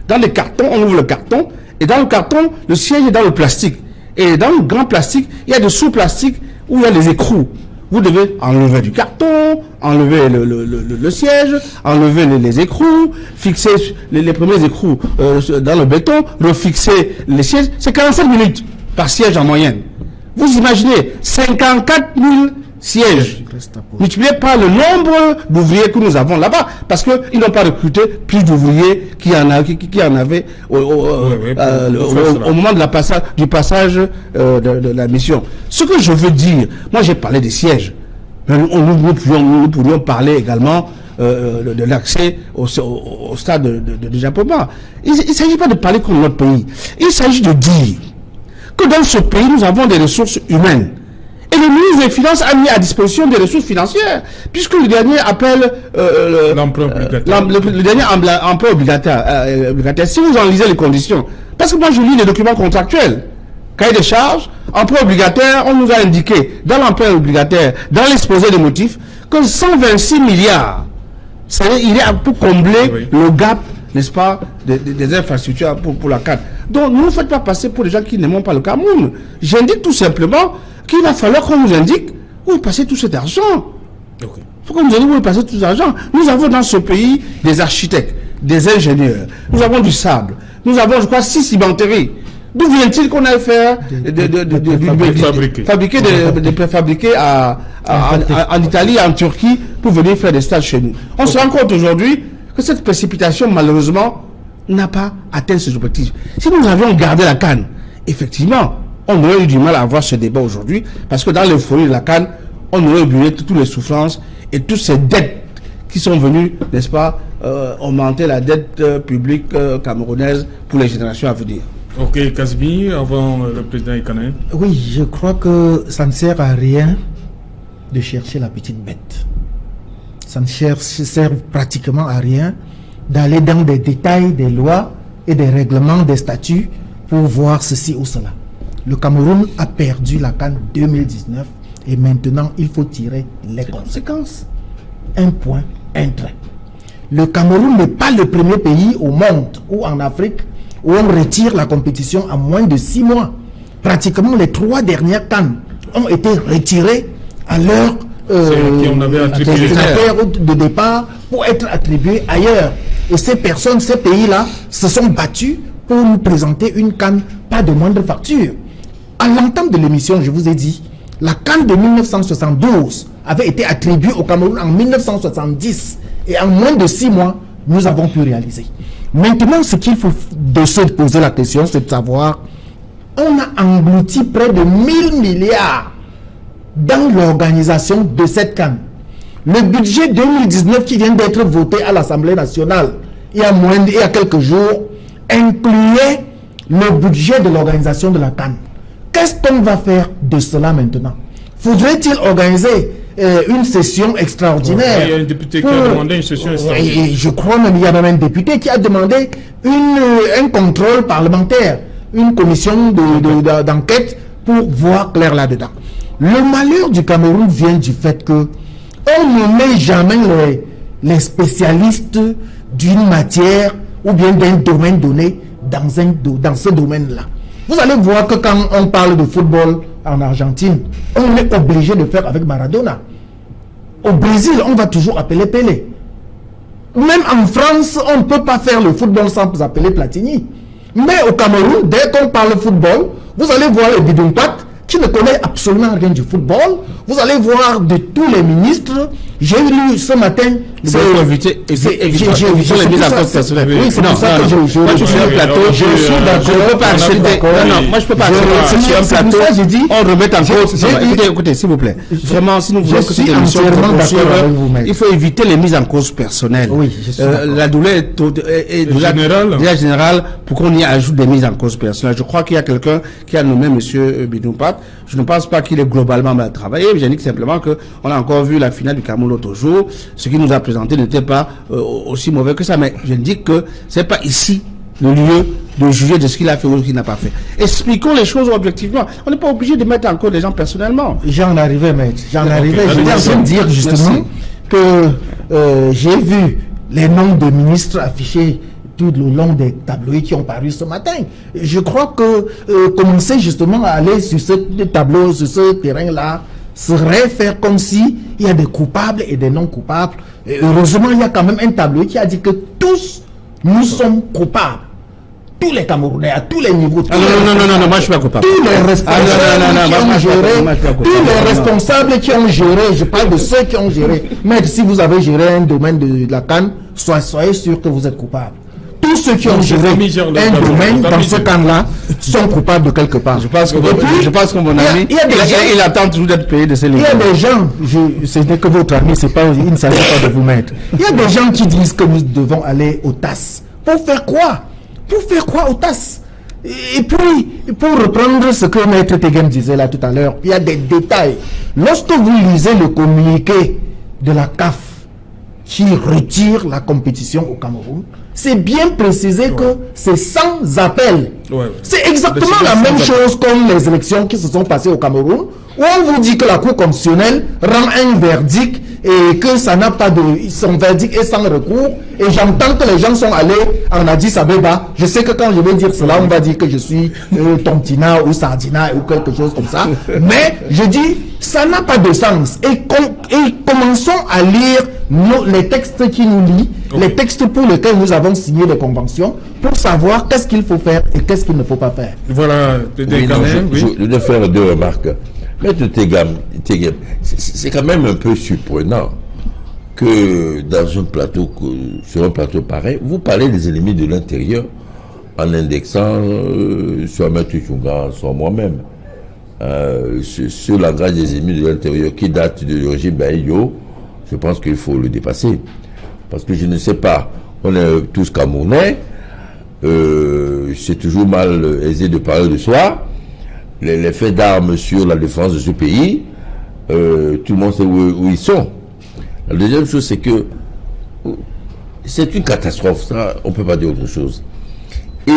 Dans les cartons, on ouvre le carton, et dans le carton, le siège est dans le plastique. Et dans le grand plastique, il y a des sous-plastiques où il y a les écrous. Vous devez enlever du carton, enlever le siège, enlever les écrous, fixer les premiers écrous dans le béton, refixer les sièges. C'est 45 minutes par siège en moyenne. Vous imaginez 54 000 sièges. Multipliez par le nombre d'ouvriers que nous avons là-bas, parce qu'ils n'ont pas recruté plus d'ouvriers qui en avaient au moment de du passage de la mission. Ce que je veux dire, moi j'ai parlé des sièges, mais nous pourrions parler également de l'accès au stade de Japoma. Il ne s'agit pas de parler comme notre pays. Il s'agit de dire que dans ce pays, nous avons des ressources humaines. Et le ministre des Finances a mis à disposition des ressources financières, puisque le dernier appel... l'emprunt obligataire. Le dernier emprunt obligataire. Si vous en lisez les conditions, parce que moi je lis les documents contractuels, cahier des charges, emprunt obligataire, on nous a indiqué dans l'emprunt obligataire, dans l'exposé des motifs, que 126 milliards, il est pour combler le gap, n'est-ce pas, des infrastructures pour la CAN. Donc ne nous faites pas passer pour des gens qui n'aiment pas le Cameroun. J'indique tout simplement qu'il va falloir qu'on nous indique où est passé tout cet argent. Il faut qu'on nous indique où est passé tout cet argent. Nous avons dans ce pays des architectes, des ingénieurs, nous avons du sable, nous avons, je crois, 6 cimenteries. D'où vient-il qu'on aille faire fabriquer des préfabriqués en Italie, en Turquie, pour venir faire des stages chez nous? On se rend compte aujourd'hui que cette précipitation, malheureusement, n'a pas atteint ses objectifs. Si nous avions gardé la CAN, effectivement, on aurait eu du mal à avoir ce débat aujourd'hui, parce que dans l'euphorie de la CAN, on aurait oublié toutes les souffrances et toutes ces dettes qui sont venues, n'est-ce pas, augmenter la dette publique camerounaise pour les générations à venir. Ok, Kasbi, avant le président Ikané. Oui, je crois que ça ne sert à rien de chercher la petite bête. Ça ne sert pratiquement à rien d'aller dans des détails des lois et des règlements, des statuts pour voir ceci ou cela. Le Cameroun a perdu la CAN 2019 et maintenant il faut tirer les conséquences. Un point, un trait. Le Cameroun n'est pas le premier pays au monde ou en Afrique où on retire la compétition en moins de 6 mois. pratiquement les 3 dernières CAN ont été retirées à leur destinataire de départ pour être attribués ailleurs. Et ces personnes, ces pays-là, se sont battus pour nous présenter une CAN pas de moindre facture. À l'entame de l'émission, je vous ai dit, la CAN de 1972 avait été attribuée au Cameroun en 1970 et en moins de 6 mois, nous avons pu réaliser. Maintenant, ce qu'il faut de se poser la question, c'est de savoir, on a englouti près de 1000 milliards dans l'organisation de cette CAN. Le budget 2019 qui vient d'être voté à l'Assemblée nationale il y a quelques jours incluait le budget de l'organisation de la CAN. Qu'est-ce qu'on va faire de cela maintenant? Faudrait-il organiser une session extraordinaire? Il y a un député qui a demandé une session extraordinaire. Je crois même qu'il y a même un député qui a demandé un contrôle parlementaire, une commission d'enquête pour voir clair là-dedans. Le malheur du Cameroun vient du fait que on ne met jamais les spécialistes d'une matière ou bien d'un domaine donné dans ce domaine-là. Vous allez voir que quand on parle de football en Argentine, on est obligé de faire avec Maradona. Au Brésil, on va toujours appeler Pelé. Même en France, on ne peut pas faire le football sans appeler Platini. Mais au Cameroun, dès qu'on parle football, vous allez voir le Bidoumpact qui ne connaît absolument rien du football. Vous allez voir de tous les ministres. J'ai lu ce matin. C'est pour éviter les mises en cause personnelles. Oui, c'est pour ça que je suis sur le plateau. Je suis d'accord. Je ne peux pas accepter. Non, moi je ne peux pas accepter. Sur un plateau, on remet en cause. Écoutez, s'il vous plaît. Vraiment, si nous voulons que cette émission poursuive, il faut éviter les mises en cause personnelles. Oui, la douleur est déjà générale pour qu'on y ajoute des mises en cause personnelles. Je crois qu'il y a quelqu'un qui a nommé M. Bidoumpact. Je ne pense pas qu'il est globalement mal travaillé. J'ai dit simplement qu'on a encore vu la finale du Cameroun l'autre jour. Ce qu'il nous a présenté n'était pas aussi mauvais que ça. Mais je dis que ce n'est pas ici le lieu de juger de ce qu'il a fait ou ce qu'il n'a pas fait. Expliquons les choses objectivement. On n'est pas obligé de mettre en cause les gens personnellement. J'en arrivais, maître. J'en arrivais. Je viens de dire justement que j'ai vu les noms de ministres affichés tout le long des tableaux qui ont paru ce matin. Je crois que commencer justement à aller sur ce tableau, sur ce terrain-là, serait faire comme si il y a des coupables et des non coupables. Et heureusement, il y a quand même un tableau qui a dit que tous nous sommes coupables. Tous les Camerounais, à tous les niveaux. Non, moi je suis pas coupable. Tous les responsables qui ont géré, je parle de ceux qui ont géré. Mais si vous avez géré un domaine de la CAN, soyez sûr que vous êtes coupable. Tous ceux qui ont géré un domaine dans ce camp-là sont coupables de quelque part. Je pense que mon ami, il attend toujours d'être payé de ses légumes. Il y a des gens, ce n'est que votre ami, il ne s'agit pas de vous mettre. Il y a des gens qui disent que nous devons aller au TAS. Pour faire quoi? Pour faire quoi au TAS? Et puis, pour reprendre ce que Maître Tegem disait là tout à l'heure, il y a des détails. Lorsque vous lisez le communiqué de la CAF qui retire la compétition au Cameroun, c'est bien précisé que c'est sans appel. C'est exactement la même chose comme les élections qui se sont passées au Cameroun, où on vous dit que la Cour constitutionnelle rend un verdict et que ça n'a pas de... son verdict est sans recours. Et j'entends que les gens sont allés en Addis Abeba. Je sais que quand je vais dire cela, on va dire que je suis Tontina ou Sardina ou quelque chose comme ça. Mais je dis, ça n'a pas de sens. Et commençons à lire les textes qui nous lient, les textes pour lesquels nous avons signé des conventions, pour savoir qu'est-ce qu'il faut faire et qu'est-ce qu'il ne faut pas faire. Voilà, je dois faire 2 remarques. Maître Tegem, c'est quand même un peu surprenant que dans un plateau, sur un plateau pareil, vous parlez des ennemis de l'intérieur en indexant sur Maître Tchunga, sur moi-même, sur la grâce des ennemis de l'intérieur qui date du régime Baïyo. Je pense qu'il faut le dépasser. Parce que je ne sais pas, on est tous Camerounais, c'est toujours mal aisé de parler de soi. Les faits d'armes sur la défense de ce pays, tout le monde sait où ils sont. La deuxième chose, c'est que c'est une catastrophe, ça, on ne peut pas dire autre chose. Et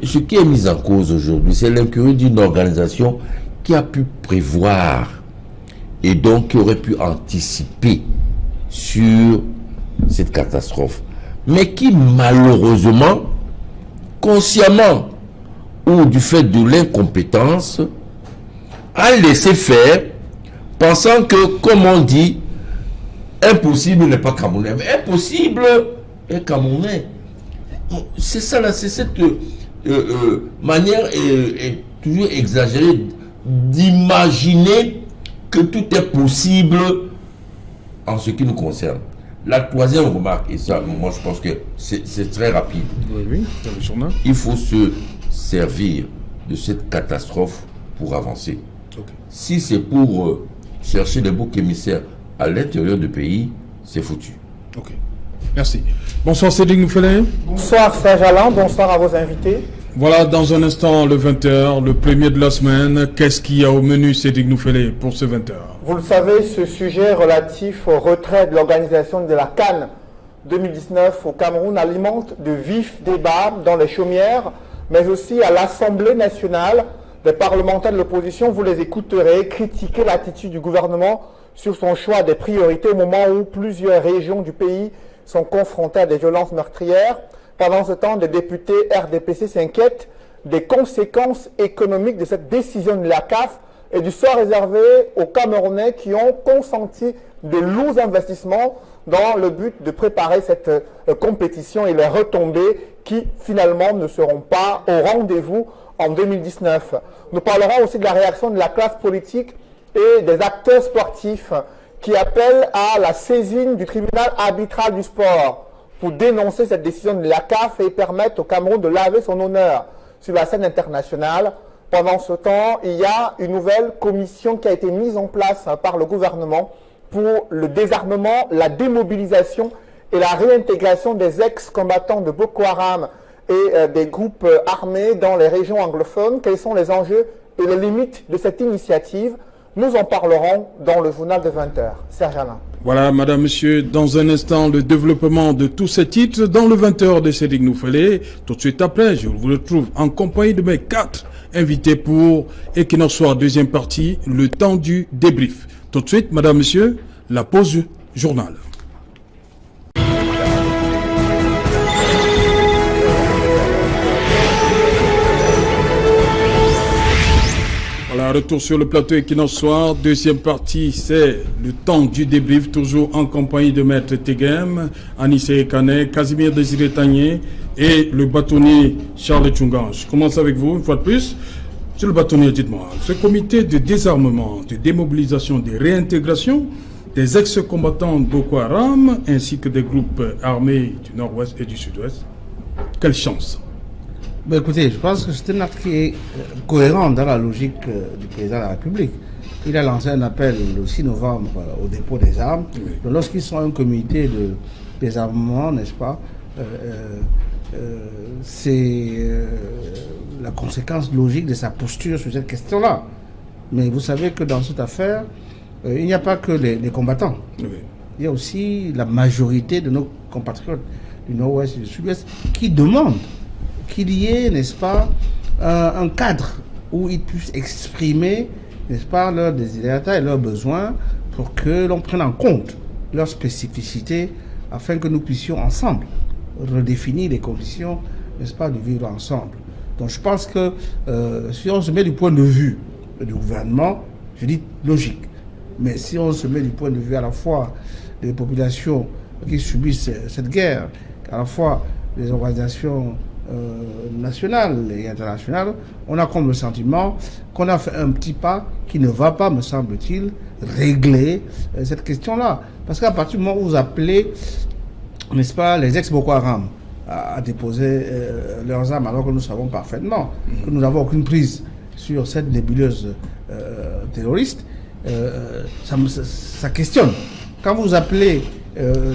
ce qui est mis en cause aujourd'hui, c'est l'incurie d'une organisation qui a pu prévoir et donc qui aurait pu anticiper sur cette catastrophe, mais qui malheureusement, consciemment ou du fait de l'incompétence, a laissé faire, pensant que, comme on dit, impossible n'est pas camerounais, mais impossible est camerounais. C'est ça là, c'est cette manière toujours exagérée d'imaginer que tout est possible en ce qui nous concerne. La troisième remarque, et ça, moi je pense que c'est très rapide. Oui, dans le journal. Il faut se servir de cette catastrophe pour avancer. Okay. Si c'est pour chercher des boucs émissaires à l'intérieur du pays, c'est foutu. Ok. Merci. Bonsoir Cédric Noufelet. Bonsoir Serge Alain, bonsoir à vos invités. Voilà, dans un instant, le 20h, le premier de la semaine. Qu'est-ce qu'il y a au menu, Cédric Noufelet, pour ce 20h? Vous le savez, ce sujet relatif au retrait de l'organisation de la CAN 2019 au Cameroun alimente de vifs débats dans les chaumières, mais aussi à l'Assemblée nationale. Des parlementaires de l'opposition, vous les écouterez critiquer l'attitude du gouvernement sur son choix des priorités au moment où plusieurs régions du pays sont confrontées à des violences meurtrières. Pendant ce temps, des députés RDPC s'inquiètent des conséquences économiques de cette décision de la CAF et du sort réservé aux Camerounais qui ont consenti de lourds investissements dans le but de préparer cette compétition et les retombées qui finalement ne seront pas au rendez-vous en 2019. Nous parlerons aussi de la réaction de la classe politique et des acteurs sportifs qui appellent à la saisine du tribunal arbitral du sport pour dénoncer cette décision de la CAF et permettre au Cameroun de laver son honneur sur la scène internationale. Pendant ce temps, il y a une nouvelle commission qui a été mise en place par le gouvernement pour le désarmement, la démobilisation et la réintégration des ex-combattants de Boko Haram et des groupes armés dans les régions anglophones. Quels sont les enjeux et les limites de cette initiative? Nous en parlerons dans le journal de 20h. Serge Alain. Voilà, madame, monsieur, dans un instant, le développement de tous ces titres dans le 20h de Cédric Noufelet. Tout de suite après, je vous retrouve en compagnie de mes 4 invités pour Equinox Soir, deuxième partie, le temps du débrief. Tout de suite, madame, monsieur, la pause journal. Voilà, retour sur le plateau Equinox Soir, deuxième partie, c'est le temps du débrief, toujours en compagnie de Maître Tegem, Anissé Ekane, Casimir Désiré Tagné et le bâtonnier Charles Tchungan. Je commence avec vous, une fois de plus. Monsieur le bâtonnier, dites-moi, ce comité de désarmement, de démobilisation, de réintégration des ex-combattants de Boko Haram ainsi que des groupes armés du nord-ouest et du sud-ouest, quelle chance? Ben écoutez, je pense que c'est un acte qui est cohérent dans la logique du président de la République. Il a lancé un appel le 6 novembre au dépôt des armes. Oui. Donc, lorsqu'ils sont un comité de désarmement, n'est-ce pas, c'est la conséquence logique de sa posture sur cette question-là. Mais vous savez que dans cette affaire, il n'y a pas que les combattants. Oui. Il y a aussi la majorité de nos compatriotes du nord-ouest et du sud-ouest qui demandent qu'il y ait, n'est-ce pas, un cadre où ils puissent exprimer, n'est-ce pas, leurs désirata et leurs besoins pour que l'on prenne en compte leurs spécificités afin que nous puissions ensemble redéfinir les conditions, n'est-ce pas, de vivre ensemble. Donc je pense que si on se met du point de vue du gouvernement, je dis logique, mais si on se met du point de vue à la fois des populations qui subissent cette guerre, à la fois des organisations nationales et internationales, on a comme le sentiment qu'on a fait un petit pas qui ne va pas, me semble-t-il, régler cette question-là. Parce qu'à partir du moment où vous appelez, n'est-ce pas, les ex-Boko Haram à déposer leurs armes, alors que nous savons parfaitement que nous n'avons aucune prise sur cette nébuleuse terroriste, ça questionne. Quand vous appelez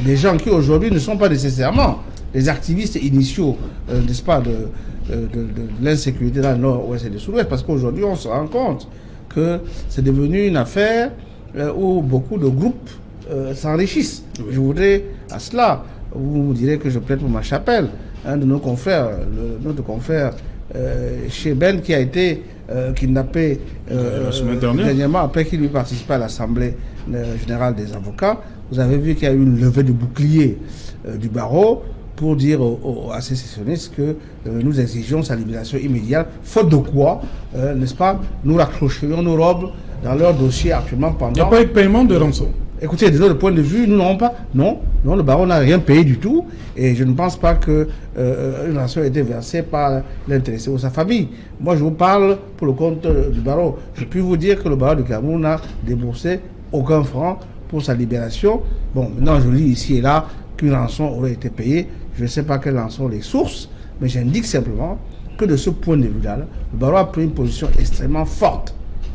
des gens qui aujourd'hui ne sont pas nécessairement les activistes initiaux, n'est-ce pas, de l'insécurité dans le nord-ouest et le sud-ouest, parce qu'aujourd'hui on se rend compte que c'est devenu une affaire où beaucoup de groupes s'enrichissent. Oui. Je voudrais à cela, vous direz que je plaide pour ma chapelle, un de nos confrères, notre confrère chez Ben, qui a été kidnappé dernièrement après qu'il lui participait à l'Assemblée générale des avocats. Vous avez vu qu'il y a eu une levée de bouclier du barreau. pour dire à ces sécessionnistes que nous exigeons sa libération immédiate, faute de quoi, n'est-ce pas, nous raccrocherions nos robes dans leur dossier actuellement pendant... Il n'y a pas eu de paiement de rançon. Écoutez, de notre point de vue, nous n'avons pas... Non, le baron n'a rien payé du tout, et je ne pense pas que une rançon ait été versée par l'intéressé ou sa famille. Moi, je vous parle pour le compte du baron. Je puis vous dire que le baron du Cameroun n'a déboursé aucun franc pour sa libération. Bon, maintenant, je lis ici et là qu'une rançon aurait été payée. Je ne sais pas quelles en sont les sources, mais j'indique simplement que de ce point de vue-là, le baron a pris une position extrêmement forte,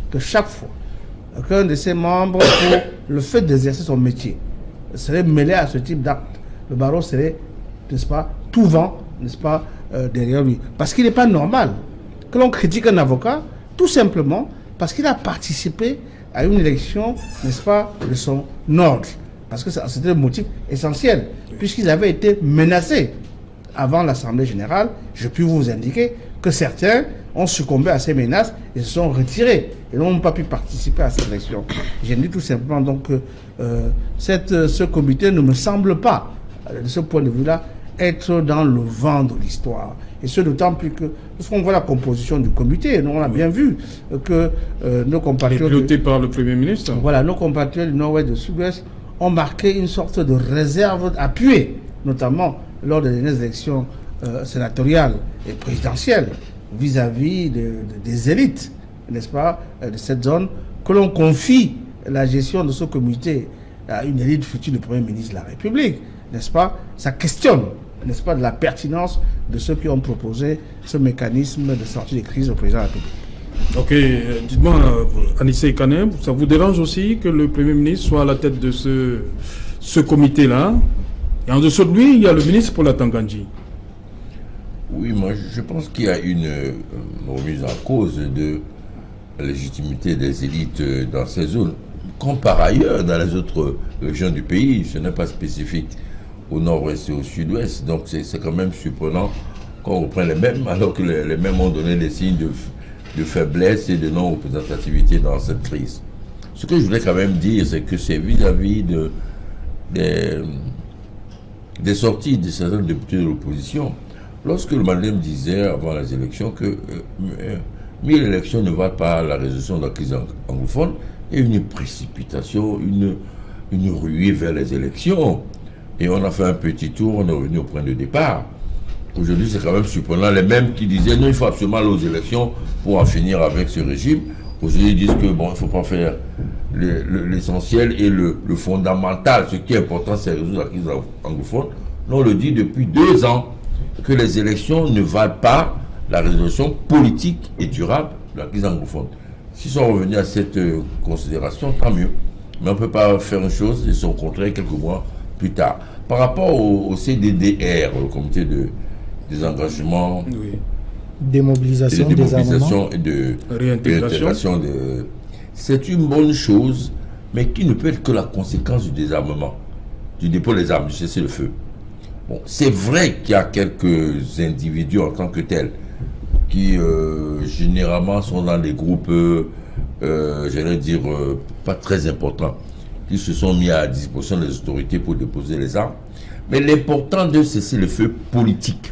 que chaque fois qu'un de ses membres, pour le fait d'exercer son métier, serait mêlé à ce type d'acte, le baron serait, n'est-ce pas, tout vent, n'est-ce pas, derrière lui. Parce qu'il n'est pas normal que l'on critique un avocat, tout simplement parce qu'il a participé à une élection, n'est-ce pas, de son ordre. Parce que c'était le motif essentiel, puisqu'ils avaient été menacés avant l'Assemblée générale. Je puis vous indiquer que certains ont succombé à ces menaces et se sont retirés et n'ont pas pu participer à cette élection. J'ai dit tout simplement donc que ce comité ne me semble pas, de ce point de vue-là, être dans le vent de l'histoire. Et ce d'autant plus que, lorsqu'on voit la composition du comité, nous on a bien vu que nos compatriotes... Piloté par le Premier ministre. Voilà, nos compatriotes du Nord-Ouest et du Sud-Ouest ont marqué une sorte de réserve appuyée, notamment lors des dernières élections sénatoriales et présidentielles, vis-à-vis des élites, n'est-ce pas, de cette zone, que l'on confie la gestion de ce comité à une élite future du Premier ministre de la République, n'est-ce pas, ça questionne, n'est-ce pas, de la pertinence de ceux qui ont proposé ce mécanisme de sortie de crise au président de la République. Ok, dites-moi, Anissé Kanem, ça vous dérange aussi que le Premier ministre soit à la tête de ce comité-là? Et en dessous de lui, il y a le ministre pour la Tanganyika. Oui, moi je pense qu'il y a une remise en cause de la légitimité des élites dans ces zones. Comme par ailleurs dans les autres régions du pays, ce n'est pas spécifique au nord-ouest et au sud-ouest. Donc c'est quand même surprenant qu'on reprenne les mêmes, alors que les mêmes ont donné des signes de faiblesse et de non-représentativité dans cette crise. Ce que je voulais quand même dire, c'est que c'est vis-à-vis des sorties de certains députés de l'opposition. Lorsque le Malem disait avant les élections que 1000 élections ne valent pas la résolution de la crise anglophone, il y a une précipitation, une ruée vers les élections. Et on a fait un petit tour, on est revenu au point de départ. Aujourd'hui, c'est quand même surprenant. Les mêmes qui disaient non, il faut absolument aller aux élections pour en finir avec ce régime. Aujourd'hui, ils disent que bon, il ne faut pas faire l'essentiel et le fondamental. Ce qui est important, c'est résoudre la crise anglophone. Nous, on le dit depuis 2 ans que les élections ne valent pas la résolution politique et durable de la crise anglophone. S'ils sont revenus à cette considération, tant mieux. Mais on ne peut pas faire une chose et se rencontrer quelques mois plus tard. Par rapport au CDDR, le comité des engagements, Oui. Démobilisation, et de réintégration, c'est une bonne chose, mais qui ne peut être que la conséquence du désarmement, du dépôt des armes, du cessez-le-feu. Bon, c'est vrai qu'il y a quelques individus en tant que tels qui généralement sont dans des groupes, j'allais dire, pas très importants, qui se sont mis à disposition des autorités pour déposer les armes. Mais l'important de cessez-le-feu politique,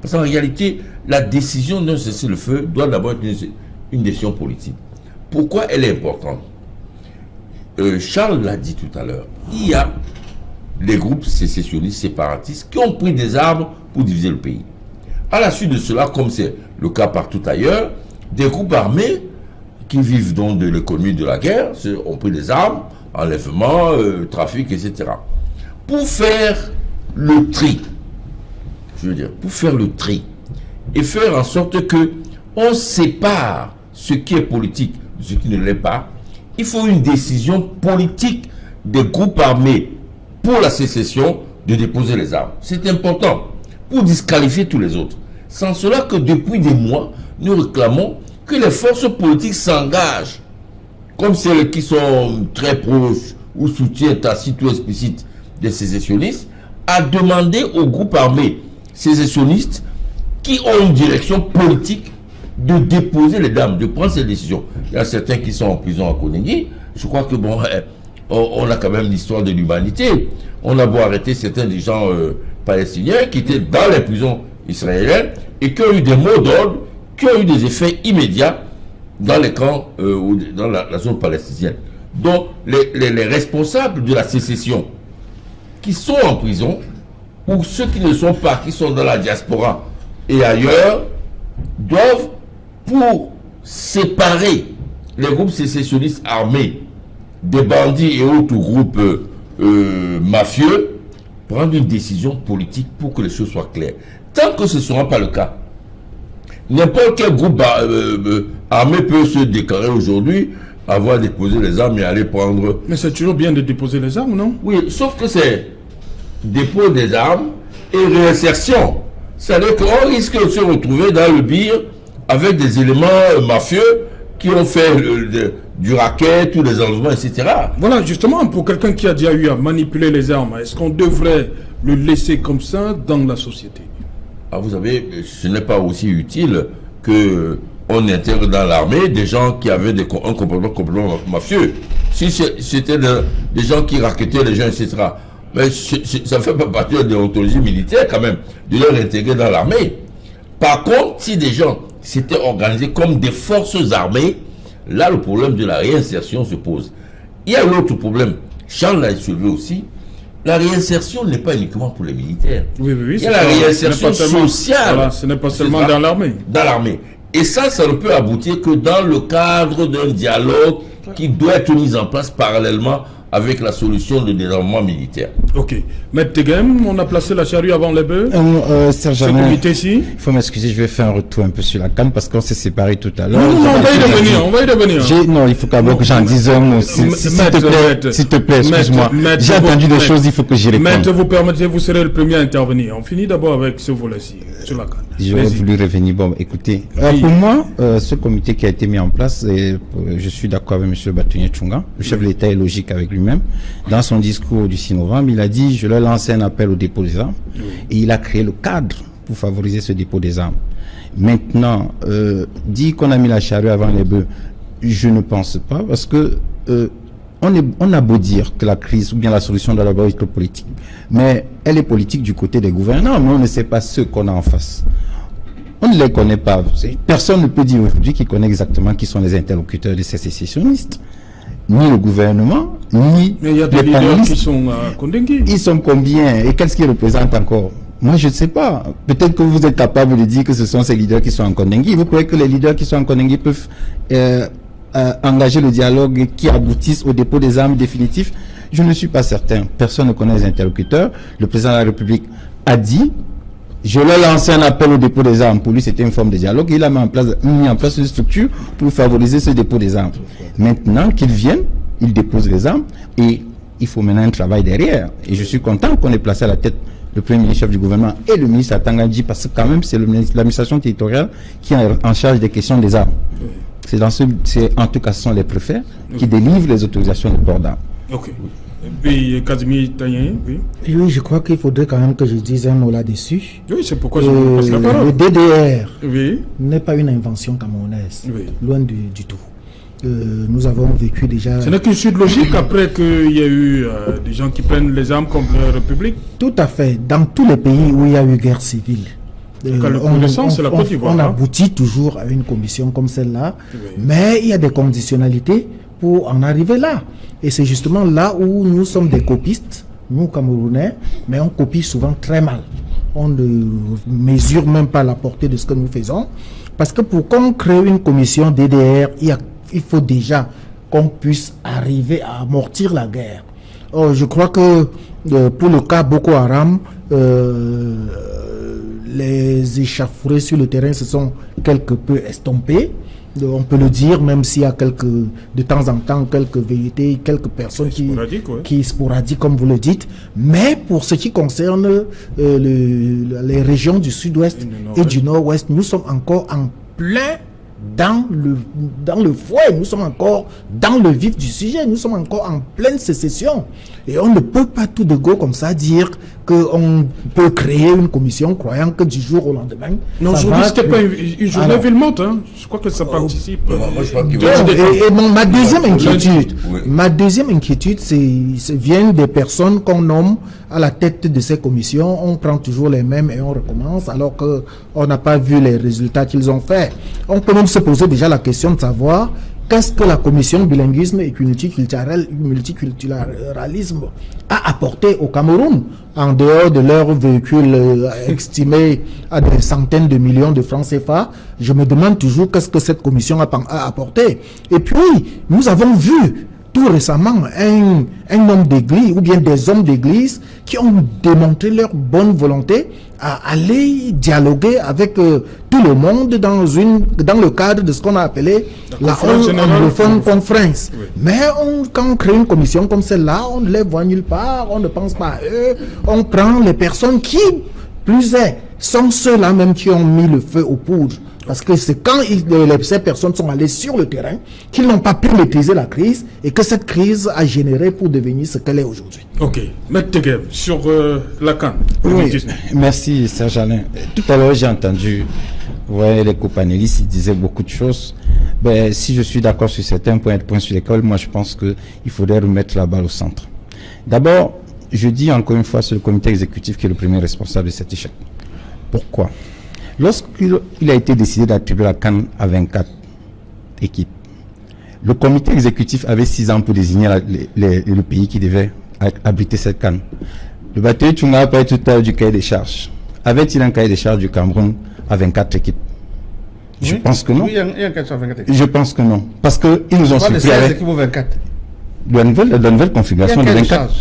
parce qu'en réalité, la décision d'un cessez-le-feu doit d'abord être une décision politique. Pourquoi elle est importante? Charles l'a dit tout à l'heure, il y a les groupes sécessionnistes séparatistes qui ont pris des armes pour diviser le pays. À la suite de cela, comme c'est le cas partout ailleurs, des groupes armés qui vivent donc de l'économie de la guerre ont pris des armes, enlèvement, trafic, etc. Pour faire le tri, je veux dire, pour faire le tri et faire en sorte que on sépare ce qui est politique de ce qui ne l'est pas, il faut une décision politique des groupes armés pour la sécession de déposer les armes. C'est important pour disqualifier tous les autres. Sans cela que depuis des mois, nous réclamons que les forces politiques s'engagent, comme celles qui sont très proches ou soutiennent tacite ou explicite des sécessionnistes, à demander aux groupes armés sécessionnistes qui ont une direction politique de déposer les armes, de prendre ces décisions. Il y a certains qui sont en prison à Koningui. Je crois que bon, on a quand même l'histoire de l'humanité. On a beau arrêter certains des gens palestiniens qui étaient dans les prisons israéliennes et qui ont eu des mots d'ordre, qui ont eu des effets immédiats dans les camps ou dans la zone palestinienne. Donc les responsables de la sécession qui sont en prison, ou ceux qui ne sont pas, qui sont dans la diaspora et ailleurs, doivent, pour séparer les groupes sécessionnistes armés des bandits et autres groupes mafieux, prendre une décision politique pour que les choses soient claires. Tant que ce ne sera pas le cas, n'importe quel groupe armé peut se déclarer aujourd'hui, avoir déposé les armes et aller prendre... Mais c'est toujours bien de déposer les armes, non? Oui, sauf que c'est dépôt des armes et réinsertion. C'est-à-dire qu'on risque de se retrouver dans le bir avec des éléments mafieux qui ont fait du racket, tous les enlèvements, etc. Voilà, justement, pour quelqu'un qui a déjà eu à manipuler les armes, est-ce qu'on devrait le laisser comme ça dans la société? Ah, vous savez, ce n'est pas aussi utile que on intègre dans l'armée des gens qui avaient un comportement complètement mafieux. Si c'était des gens qui racketaient les gens, etc. Mais ça ne fait pas partie de la déontologie militaire quand même, de leur intégrer dans l'armée. Par contre, si des gens s'étaient organisés comme des forces armées, là le problème de la réinsertion se pose. Il y a un autre problème, Charles l'a soulevé aussi, la réinsertion n'est pas uniquement pour les militaires. Oui, il y a la réinsertion sociale. Voilà, ce n'est pas seulement dans l'armée. Dans l'armée. Et ça ne peut aboutir que dans le cadre d'un dialogue qui doit être mis en place parallèlement avec la solution de désarmement militaire. Ok. Maître Tegem, on a placé la charrue avant les bœufs. Serge, il faut m'excuser, je vais faire un retour un peu sur la canne parce qu'on s'est séparés tout à l'heure. Non, on va y revenir. Non, il faut quand même que j'en dise un mot. S'il te plaît, excuse-moi. J'ai entendu des choses, il faut que j'y réponde. Maître, vous permettez, vous serez le premier à intervenir. On finit d'abord avec ce volet-ci, sur la canne. J'aurais voulu revenir. Bon, écoutez, pour moi, ce comité qui a été mis en place, je suis d'accord avec M. le bâtonnier Tchunga. Le chef de l'État est logique avec lui-même. Dans son discours du 6 novembre, il a dit, je leur lance un appel au dépôt des armes. Et il a créé le cadre pour favoriser ce dépôt des armes. Maintenant, dit qu'on a mis la charrue avant les bœufs, je ne pense pas, parce que on a beau dire que la crise ou bien la solution doit d'abord être politique, mais elle est politique du côté des gouvernants, mais on ne sait pas ceux qu'on a en face. On ne les connaît pas. Personne ne peut dire aujourd'hui qu'il connaît exactement qui sont les interlocuteurs de ces sécessionnistes. Ni le gouvernement, ni mais il y a des leaders qui sont à Kondengui. Ils sont combien? Et qu'est-ce qu'ils représentent encore? Moi, je ne sais pas. Peut-être que vous êtes capable de dire que ce sont ces leaders qui sont en Kondengui. Vous croyez que les leaders qui sont en Kondengui peuvent engager le dialogue qui aboutisse au dépôt des armes définitifs? Je ne suis pas certain. Personne ne connaît les interlocuteurs. Le président de la République a dit, je leur lance un appel au dépôt des armes. Pour lui, c'était une forme de dialogue. Il a mis en place une structure pour favoriser ce dépôt des armes. Maintenant qu'ils viennent, ils déposent les armes et il faut maintenant un travail derrière. Et je suis content qu'on ait placé à la tête le premier ministre chef du gouvernement et le ministre Atangadji, parce que quand même, c'est l'administration territoriale qui est en charge des questions des armes. C'est en tout cas, ce sont les préfets qui délivrent les autorisations de port d'armes. Ok. Et puis, Casimir Tayen, oui. Oui, je crois qu'il faudrait quand même que je dise un mot là-dessus. Oui, c'est pourquoi je vous passe la parole. Le DDR oui. n'est pas une invention camerounaise. Oui. Loin du tout. Nous avons vécu déjà... Ce n'est qu'une suite logique après qu'il y a eu des gens qui prennent les armes contre la République. Tout à fait. Dans tous les pays où il y a eu guerre civile, on aboutit toujours à une commission comme celle-là, oui. Mais il y a des conditionnalités pour en arriver là. Et c'est justement là où nous sommes des copistes, nous Camerounais, mais on copie souvent très mal. On ne mesure même pas la portée de ce que nous faisons. Parce que pour qu'on crée une commission DDR, il faut déjà qu'on puisse arriver à amortir la guerre. Or, je crois que pour le cas Boko Haram, les échauffourées sur le terrain se sont quelque peu estompées. On peut le dire, même s'il y a de temps en temps quelques vérités, quelques personnes qui sporadiques, comme vous le dites. Mais pour ce qui concerne les régions du sud-ouest et du nord-ouest, nous sommes encore en plein dans le fouet, nous sommes encore dans le vif du sujet, nous sommes encore en pleine sécession. Et on ne peut pas tout de go comme ça dire qu'on peut créer une commission croyant que du jour au lendemain... Non, aujourd'hui, c'était pas une journée villemante, hein. Je crois que ça participe. Moi, je crois qu'il ma deuxième inquiétude, c'est vient des personnes qu'on nomme à la tête de ces commissions. On prend toujours les mêmes et on recommence alors qu'on n'a pas vu les résultats qu'ils ont fait. On peut même se poser déjà la question de savoir qu'est-ce que la commission bilinguisme et multiculturalisme a apporté au Cameroun en dehors de leurs véhicules estimés à des centaines de millions de francs CFA. Je me demande toujours qu'est-ce que cette commission a apporté. Et puis, nous avons vu tout récemment un homme d'église ou bien des hommes d'église qui ont démontré leur bonne volonté à aller dialoguer avec tout le monde dans le cadre de ce qu'on a appelé la anglophone conference. Oui. Mais quand on crée une commission comme celle-là, on ne les voit nulle part, on ne pense pas à eux, on prend les personnes qui, plus est, sont ceux-là même qui ont mis le feu aux poudres. Parce que c'est quand ces personnes sont allées sur le terrain qu'ils n'ont pas pu maîtriser la crise et que cette crise a généré pour devenir ce qu'elle est aujourd'hui. Ok. Maître Teguev, sur la CAN. Oui, merci Serge Alain. Tout à l'heure, j'ai entendu les copanélistes, ils disaient beaucoup de choses. Ben, si je suis d'accord sur certains points sur lesquels, moi je pense qu'il faudrait remettre la balle au centre. D'abord, je dis encore une fois, c'est le comité exécutif qui est le premier responsable de cet échec. Pourquoi ? Lorsqu'il a été décidé d'attribuer la CAN à 24 équipes, le comité exécutif avait 6 ans pour désigner le pays qui devait abriter cette CAN. Le Batoye Tchunga a parlé tout à l'heure du cahier des charges. Avait-il un cahier des charges du Cameroun à 24 équipes? Je pense que non. Oui, il y a un cahier des charges à 24 équipes. Je pense que non. Parce qu'ils nous ont surpris avec... La nouvelle configuration de 24.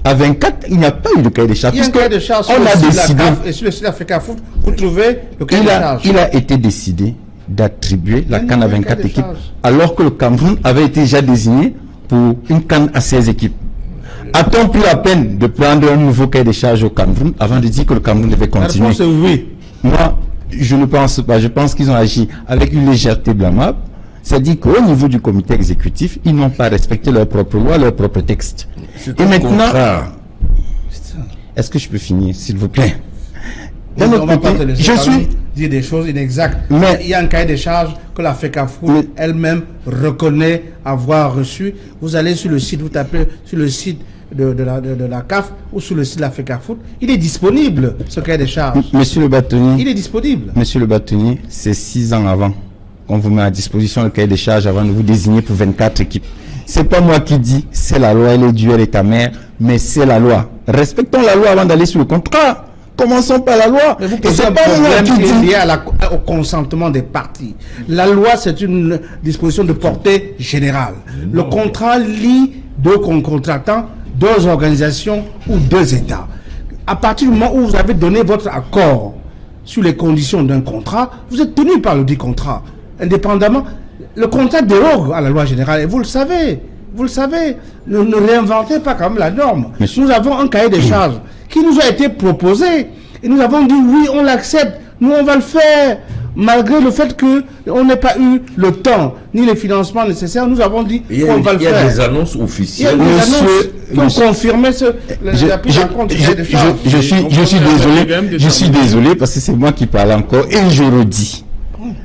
À 24, il n'y a pas eu de cahier des charges. Il y a un cahier des charges on a décidé. Et sur le site Africafoot, vous trouvez le cahier des charges. Il a été décidé d'attribuer la CAN à 24 équipes, alors que le Cameroun avait été déjà désigné pour une CAN à 16 équipes. A-t-on pris la peine de prendre un nouveau cahier des charges au Cameroun avant de dire que le Cameroun devait continuer? La réponse est oui. Moi, je ne pense pas. Je pense qu'ils ont agi avec une légèreté blâmable. C'est-à-dire qu'au niveau du comité exécutif, ils n'ont pas respecté leur propre loi, leur propre texte. Et maintenant, est-ce que je peux finir, s'il vous plaît? On ne va pas te laisser dire des choses inexactes. Mais il y a un cahier des charges que la FECAFOOT elle-même reconnaît avoir reçu. Vous allez sur le site, vous tapez sur le site de la CAF ou sur le site de la FECAFOOT. Il est disponible, ce cahier des charges. Monsieur le bâtonnier. Il est disponible. Monsieur le bâtonnier, c'est 6 ans avant qu'on vous met à disposition le cahier des charges avant de vous désigner pour 24 équipes. C'est pas moi qui dis, c'est la loi, elle est due, elle est ta mère, mais c'est la loi. Respectons la loi avant d'aller sur le contrat. Commençons par la loi. Mais vous posez un problème qui est lié au consentement des parties. La loi, c'est une disposition de portée générale. Le contrat lie 2 contractants, 2 organisations ou 2 États. À partir du moment où vous avez donné votre accord sur les conditions d'un contrat, vous êtes tenu par le dit contrat. Indépendamment, le contrat dérogue à la loi générale, et vous le savez. Vous le savez. Ne réinventez pas quand même la norme. Nous avons un cahier des charges qui nous a été proposé. Et nous avons dit oui, on l'accepte. Nous, on va le faire. Malgré le fait qu'on n'ait pas eu le temps, ni les financements nécessaires, nous avons dit qu'on va le faire. Il y a des annonces officielles. Il y a des annonces qui ont confirmé la prise en compte du cahier des charges. Je suis désolé parce que c'est moi qui parle encore et je redis.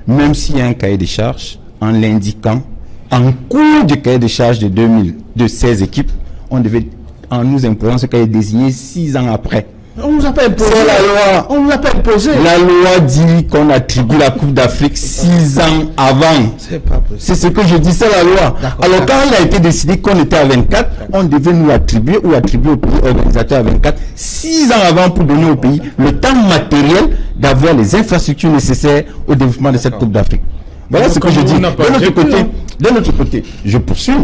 Même s'il y a un cahier des charges, en l'indiquant, en cours du cahier des charges de 16 équipes, on devait, en nous imposant ce cahier désigné 6 ans après. On nous a pas imposé. C'est la loi. On nous a pas imposé. La loi dit qu'on attribue la Coupe d'Afrique 6 ans avant. C'est pas possible. C'est ce que je dis, c'est la loi. Alors quand il a été décidé qu'on était à 24, on devait nous attribuer ou attribuer au pays organisateur à 24, 6 ans avant pour donner au pays le temps matériel d'avoir les infrastructures nécessaires au développement de cette Coupe d'Afrique. Voilà ce que je dis. De l'autre côté, je poursuis.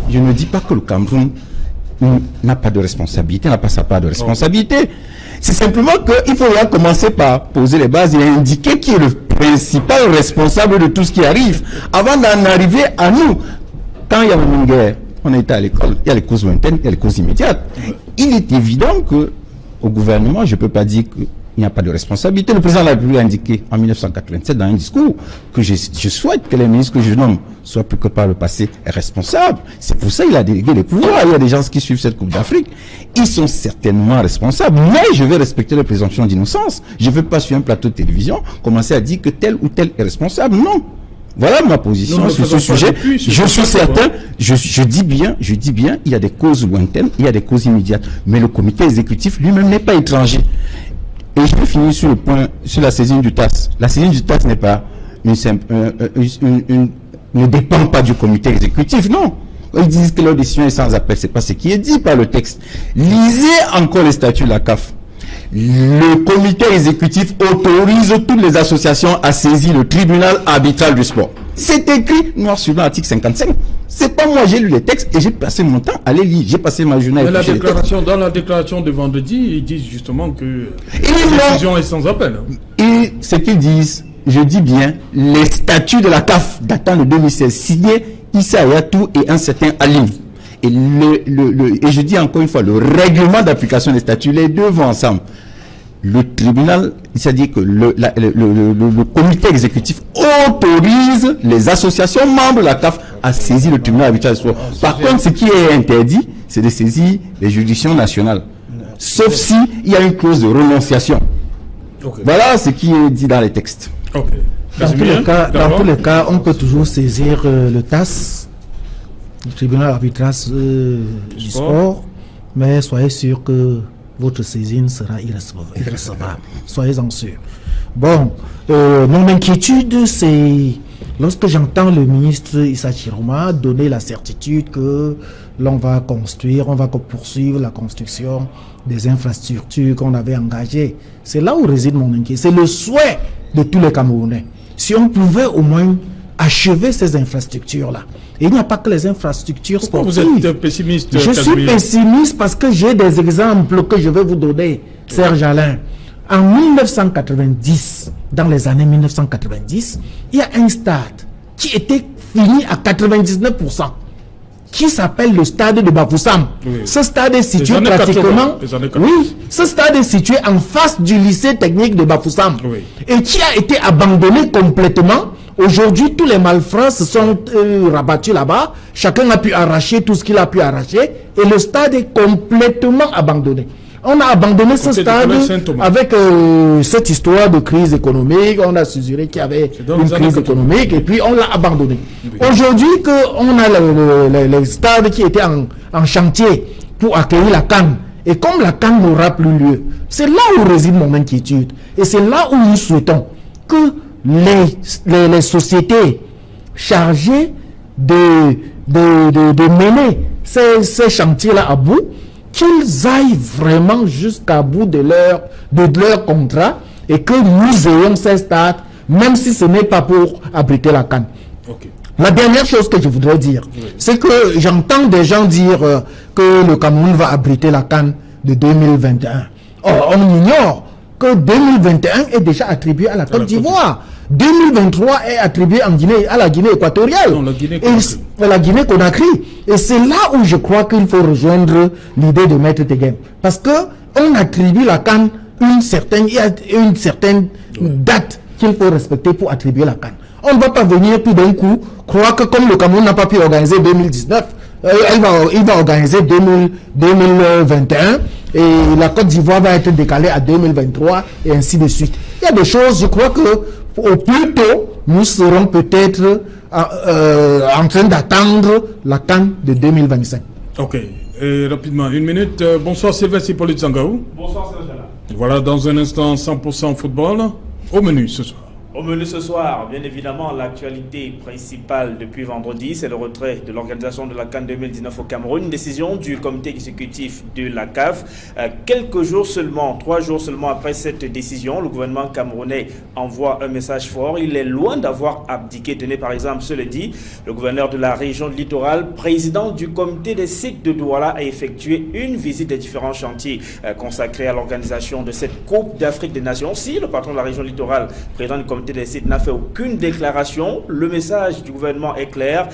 Je ne dis pas que le Cameroun n'a pas de responsabilité, n'a pas sa part de responsabilité. C'est simplement qu'il faudra commencer par poser les bases et indiquer qui est le principal responsable de tout ce qui arrive, avant d'en arriver à nous. Quand il y a une guerre, on est à l'école, il y a les causes lointaines, il y a les causes immédiates. Il est évident que au gouvernement, je ne peux pas dire que il n'y a pas de responsabilité. Le président de la République a indiqué en 1987 dans un discours que je souhaite que les ministres que je nomme soient plus que par le passé responsables. C'est pour ça qu'il a délégué les pouvoirs. Il y a des gens qui suivent cette Coupe d'Afrique. Ils sont certainement responsables, mais je vais respecter la présomption d'innocence. Je ne vais pas sur un plateau de télévision commencer à dire que tel ou tel est responsable. Non. Voilà ma position sur ce sujet. Je suis certain, je dis bien, il y a des causes lointaines, il y a des causes immédiates. Mais le comité exécutif lui-même n'est pas étranger. Et je vais finir sur le point, sur la saisine du TAS. La saisine du TAS n'est pas ne dépend pas du comité exécutif, non. Ils disent que leur décision est sans appel. C'est pas ce qui est dit par le texte. Lisez encore les statuts de la CAF. Le comité exécutif autorise toutes les associations à saisir le tribunal arbitral du sport. C'est écrit noir sur blanc, article 55. C'est pas moi, j'ai lu les textes et j'ai passé mon temps à les lire. J'ai passé ma journée à lire. Dans la déclaration de vendredi, ils disent justement que la décision est sans appel. Et ce qu'ils disent, je dis bien, les statuts de la CAF datant de 2016, signés Issa Ayatou et un certain Alim. Et, et je dis encore une fois, le règlement d'application des statuts, les deux vont ensemble. Le tribunal, c'est-à-dire que le comité exécutif autorise les associations membres de la CAF à saisir le tribunal arbitral du sport. Par contre, ce qui est interdit, c'est de saisir les juridictions nationales. Sauf si il y a une clause de renonciation. Okay. Voilà ce qui est dit dans les textes. Okay. Dans tous les cas, on peut toujours saisir le TAS, le tribunal arbitral du sport, mais soyez sûr que votre saisine sera irrecevable. Soyez-en sûrs. Bon, mon inquiétude, c'est lorsque j'entends le ministre Issa Chiroma donner la certitude que l'on va construire, on va poursuivre la construction des infrastructures qu'on avait engagées. C'est là où réside mon inquiétude. C'est le souhait de tous les Camerounais. Si on pouvait au moins achever ces infrastructures-là. Et il n'y a pas que les infrastructures sportives. Pourquoi vous êtes pessimiste? Je suis pessimiste parce que j'ai des exemples que je vais vous donner, Serge Alain. En 1990, dans les années 1990, il y a un stade qui était fini à 99%, qui s'appelle le stade de Bafoussam. Oui. Ce stade est situé pratiquement... Oui, ce stade est situé en face du lycée technique de Bafoussam. Oui. Et qui a été abandonné complètement. Aujourd'hui, tous les malfrats se sont rabattus là-bas. Chacun a pu arracher tout ce qu'il a pu arracher. Et le stade est complètement abandonné. On a abandonné ce stade avec cette histoire de crise économique. On a susurré qu'il y avait une crise économique et puis on l'a abandonné. Oui. Aujourd'hui, on a le stade qui était en chantier pour accueillir la CAN. Et comme la CAN n'aura plus lieu, c'est là où réside mon inquiétude. Et c'est là où nous souhaitons que les sociétés chargées de mener ces chantiers-là à bout, qu'ils aillent vraiment jusqu'à bout de leur contrat et que nous ayons ces stades, même si ce n'est pas pour abriter la CAN. Okay. La dernière chose que je voudrais dire, c'est que j'entends des gens dire que le Cameroun va abriter la CAN de 2021. Or, on ignore que 2021 est déjà attribué à la Côte d'Ivoire. 2023 est attribué à la Guinée équatoriale. Non, la Guinée-Conakry. Et c'est là où je crois qu'il faut rejoindre l'idée de Maître Tegem. Parce que on attribue la CAN il y a une certaine date qu'il faut respecter pour attribuer la CAN. On ne va pas venir tout d'un coup croire que comme le Cameroun n'a pas pu organiser 2019, il va organiser 2021 et la Côte d'Ivoire va être décalée à 2023 et ainsi de suite. Il y a des choses, je crois que au plus tôt, nous serons peut-être en train d'attendre la CAN de 2025. Ok. Et rapidement, une minute. Bonsoir Sylvestre Hippolyte Sangaou. Bonsoir Serge. Voilà, dans un instant, 100% football. Au menu ce soir. Au menu ce soir, bien évidemment, l'actualité principale depuis vendredi, c'est le retrait de l'organisation de la CAN 2019 au Cameroun. Une décision du comité exécutif de la CAF. Quelques jours seulement, 3 jours seulement après cette décision, le gouvernement camerounais envoie un message fort. Il est loin d'avoir abdiqué. Tenez par exemple, cela dit, le gouverneur de la région de Littoral, président du comité des sites de Douala, a effectué une visite des différents chantiers consacrés à l'organisation de cette Coupe d'Afrique des Nations. Si le patron de la région Littoral, président du comité comité des sites n'a fait aucune déclaration. Le message du gouvernement est clair.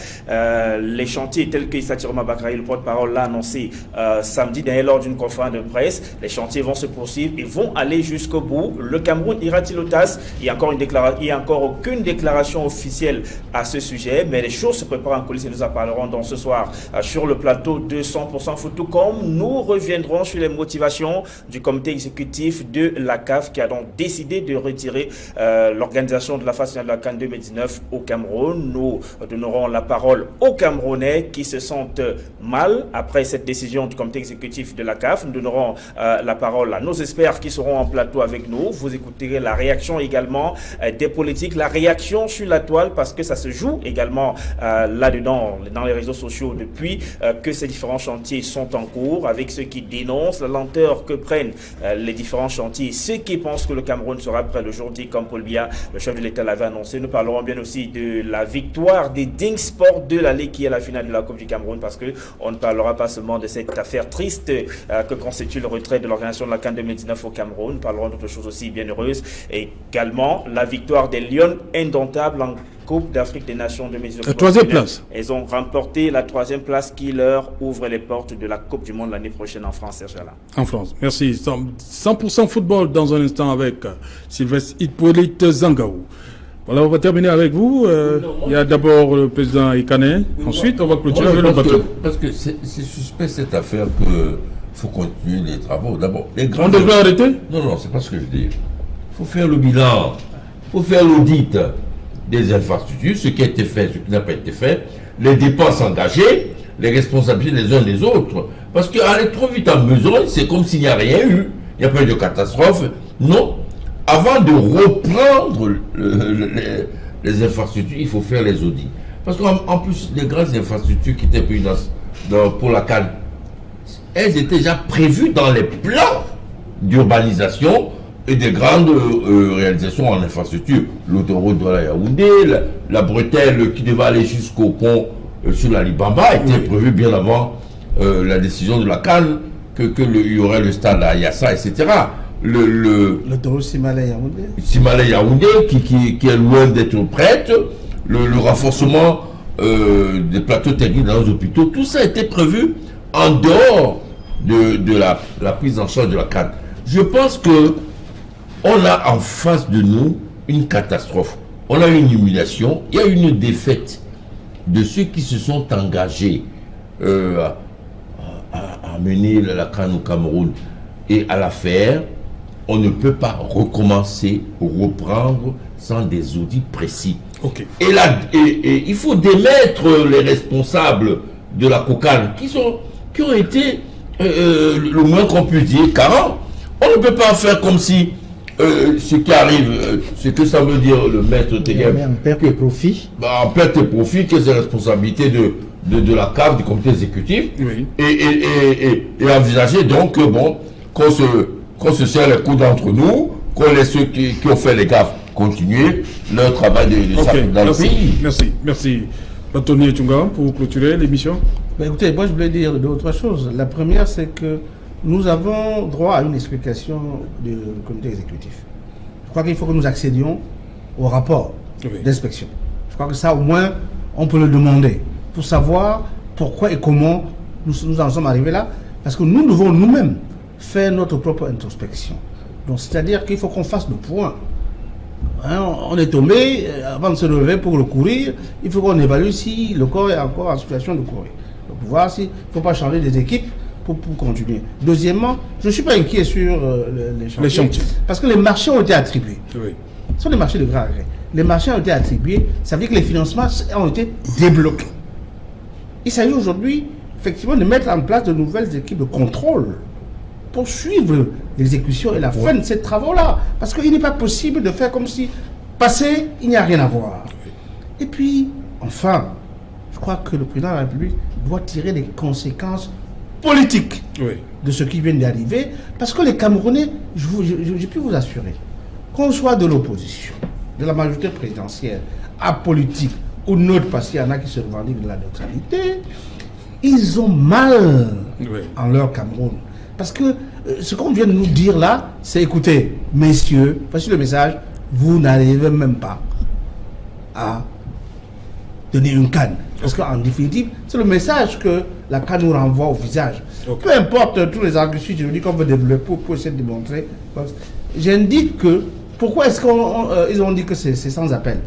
Les chantiers tels que Issa Tiroma Bakary, le porte-parole, l'a annoncé samedi dernier lors d'une conférence de presse, les chantiers vont se poursuivre et vont aller jusqu'au bout. Le Cameroun ira-t-il au TAS? Il n'y a encore aucune déclaration officielle à ce sujet, mais les choses se préparent en coulisses et nous en parlerons donc ce soir sur le plateau de 100% Foot, tout comme nous reviendrons sur les motivations du comité exécutif de la CAF qui a donc décidé de retirer l'organisation de la phase finale de la CAN 2019 au Cameroun. Nous donnerons la parole aux Camerounais qui se sentent mal après cette décision du comité exécutif de la CAF. Nous donnerons la parole à nos experts qui seront en plateau avec nous. Vous écouterez la réaction également des politiques, la réaction sur la toile parce que ça se joue également là-dedans, dans les réseaux sociaux depuis que ces différents chantiers sont en cours, avec ceux qui dénoncent la lenteur que prennent les différents chantiers, ceux qui pensent que le Cameroun sera prêt le jour dit comme Paul Biya, le chef de l'État, l'avait annoncé. Nous parlerons bien aussi de la victoire des Ding Sport de la Ligue qui est la finale de la Coupe du Cameroun, parce que on ne parlera pas seulement de cette affaire triste que constitue le retrait de l'organisation de la CAN 2019 au Cameroun. Nous parlerons d'autres choses aussi bien heureuses, et également la victoire des Lions indomptables en Coupe d'Afrique des Nations 2019. La troisième place. Ils ont remporté la troisième place qui leur ouvre les portes de la Coupe du Monde l'année prochaine en France, Serge Alain. En France, merci. 100% football dans un instant avec Sylvestre Hippolyte Zangaou. Voilà, on va terminer avec vous. Il y a d'abord le président Ikane. Ensuite, on va clôturer le bateau. Parce que c'est suspect cette affaire que faut continuer les travaux. D'abord, les grands. On devrait arrêter? Non, c'est pas ce que je dis. Il faut faire le bilan. Il faut faire l'audit des infrastructures, ce qui a été fait, ce qui n'a pas été fait, les dépenses engagées, les responsabilités des uns des autres. Parce qu'aller trop vite en besogne, c'est comme s'il n'y a rien eu. Il n'y a pas eu de catastrophe. Non. Avant de reprendre les infrastructures, il faut faire les audits. Parce qu'en plus, les grandes infrastructures qui étaient prévues pour la CAN, elles étaient déjà prévues dans les plans d'urbanisation et des grandes réalisations en infrastructure. L'autoroute de la Yaoundé, la bretelle qui devait aller jusqu'au pont sur la Libamba était prévue bien avant la décision de la CAN il y aurait le stade à Yassa, etc. L'autoroute Simala-Yaoundé. Simala-Yaoundé qui est loin d'être prête. Le renforcement des plateaux techniques dans les hôpitaux, tout ça a été prévu en dehors de la prise en charge de la CAN. Je pense que on a en face de nous une catastrophe. On a une humiliation. Il y a une défaite de ceux qui se sont engagés à mener la CAN au Cameroun et à la faire. On ne peut pas recommencer, reprendre sans des audits précis. Okay. Et là, il faut démettre les responsables de la COCAN qui ont été le moins qu'on puisse dire, car on ne peut pas faire comme si ce qui arrive, ce que ça veut dire le maître Tegem, en perte et profit. En perte et profit, que c'est responsabilité de la CAF, du comité exécutif, oui. et envisager donc qu'on se serre les coudes entre nous, qu'on laisse ceux qui ont fait les gaffes continuer leur travail dans le pays. Merci. Bâtonnier Tchunga, pour clôturer l'émission. Écoutez, moi je voulais dire d'autres choses. La première, c'est que nous avons droit à une explication du comité exécutif. Je crois qu'il faut que nous accédions au rapport d'inspection. Je crois que ça, au moins, on peut le demander pour savoir pourquoi et comment nous en sommes arrivés là. Parce que nous devons nous-mêmes faire notre propre introspection. Donc, c'est-à-dire qu'il faut qu'on fasse le point. On est tombé, avant de se lever pour le courir, il faut qu'on évalue si le corps est encore en situation de courir. Pour voir s'il ne faut pas changer des équipes pour continuer. Deuxièmement, je ne suis pas inquiet sur les chantiers. Parce que les marchés ont été attribués. Oui. Ce sont des marchés de grand gré. Les marchés ont été attribués, ça veut dire que les financements ont été débloqués. Il s'agit aujourd'hui, effectivement, de mettre en place de nouvelles équipes de contrôle pour suivre l'exécution et la fin de ces travaux-là. Parce qu'il n'est pas possible de faire comme si, passé, il n'y a rien à voir. Et puis, enfin, je crois que le président de la République doit tirer des conséquences politiques de ce qui vient d'arriver. Parce que les Camerounais, je peux vous assurer, qu'on soit de l'opposition, de la majorité présidentielle, apolitique, ou neutre, parce qu'il y en a qui se revendiquent de la neutralité, ils ont mal en leur Cameroun. Parce que ce qu'on vient de nous dire là, c'est écoutez, messieurs, voici le message, vous n'arrivez même pas à donner une canne. Parce qu'en définitive, c'est le message que la canne nous renvoie au visage. Okay. Peu importe tous les arguments juridiques qu'on veut développer pour essayer de démontrer. J'indique que, pourquoi est-ce qu'ils ont dit que c'est sans appel?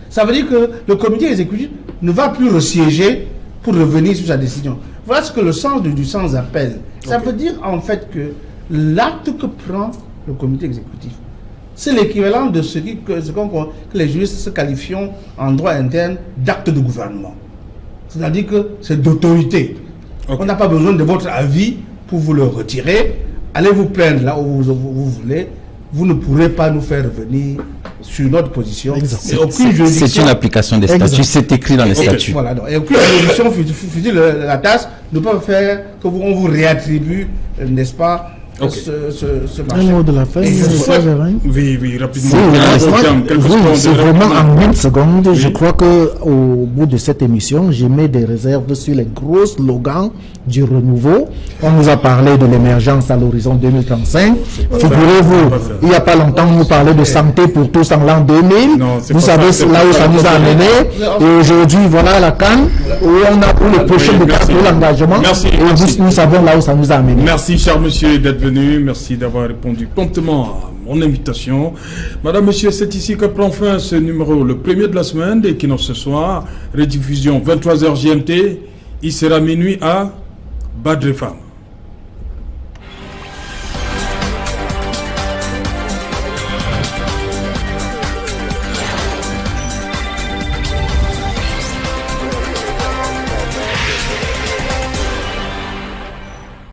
Ça veut dire que le comité exécutif ne va plus resiéger pour revenir sur sa décision. Voilà ce que le sens du sans appel. Ça veut dire en fait que l'acte que prend le comité exécutif, c'est l'équivalent de ce que les juristes se qualifient en droit interne d'acte de gouvernement. C'est-à-dire que c'est d'autorité. On n'a pas besoin de votre avis pour vous le retirer. Allez vous plaindre là où vous voulez. Vous ne pourrez pas nous faire revenir sur notre position. C'est une application des statuts, c'est écrit dans les statuts. Voilà, et aucune juridiction, fusil la tasse, ne peut faire que on vous réattribue, n'est-ce pas, ce marché. Un mot de la fin, oui, rapidement. C'est vraiment en 8 secondes. Oui. Je crois qu'au bout de cette émission, j'ai mis des réserves sur les gros slogans du renouveau. On nous a parlé de l'émergence à l'horizon 2035. Figurez-vous, il n'y a pas longtemps, on nous parlait de santé pour tous en l'an 2000. Non, vous savez là où ça nous a amené. Et aujourd'hui, voilà la canne où on a pour le prochain débat pour l'engagement. Et nous savons là où ça nous a amené. Merci, cher monsieur, d'être venu. Merci d'avoir répondu promptement à mon invitation. Madame, monsieur, c'est ici que prend fin ce numéro, le premier de la semaine d'Equinoxe ce soir. Rediffusion 23h GMT. Il sera minuit à Badrefam.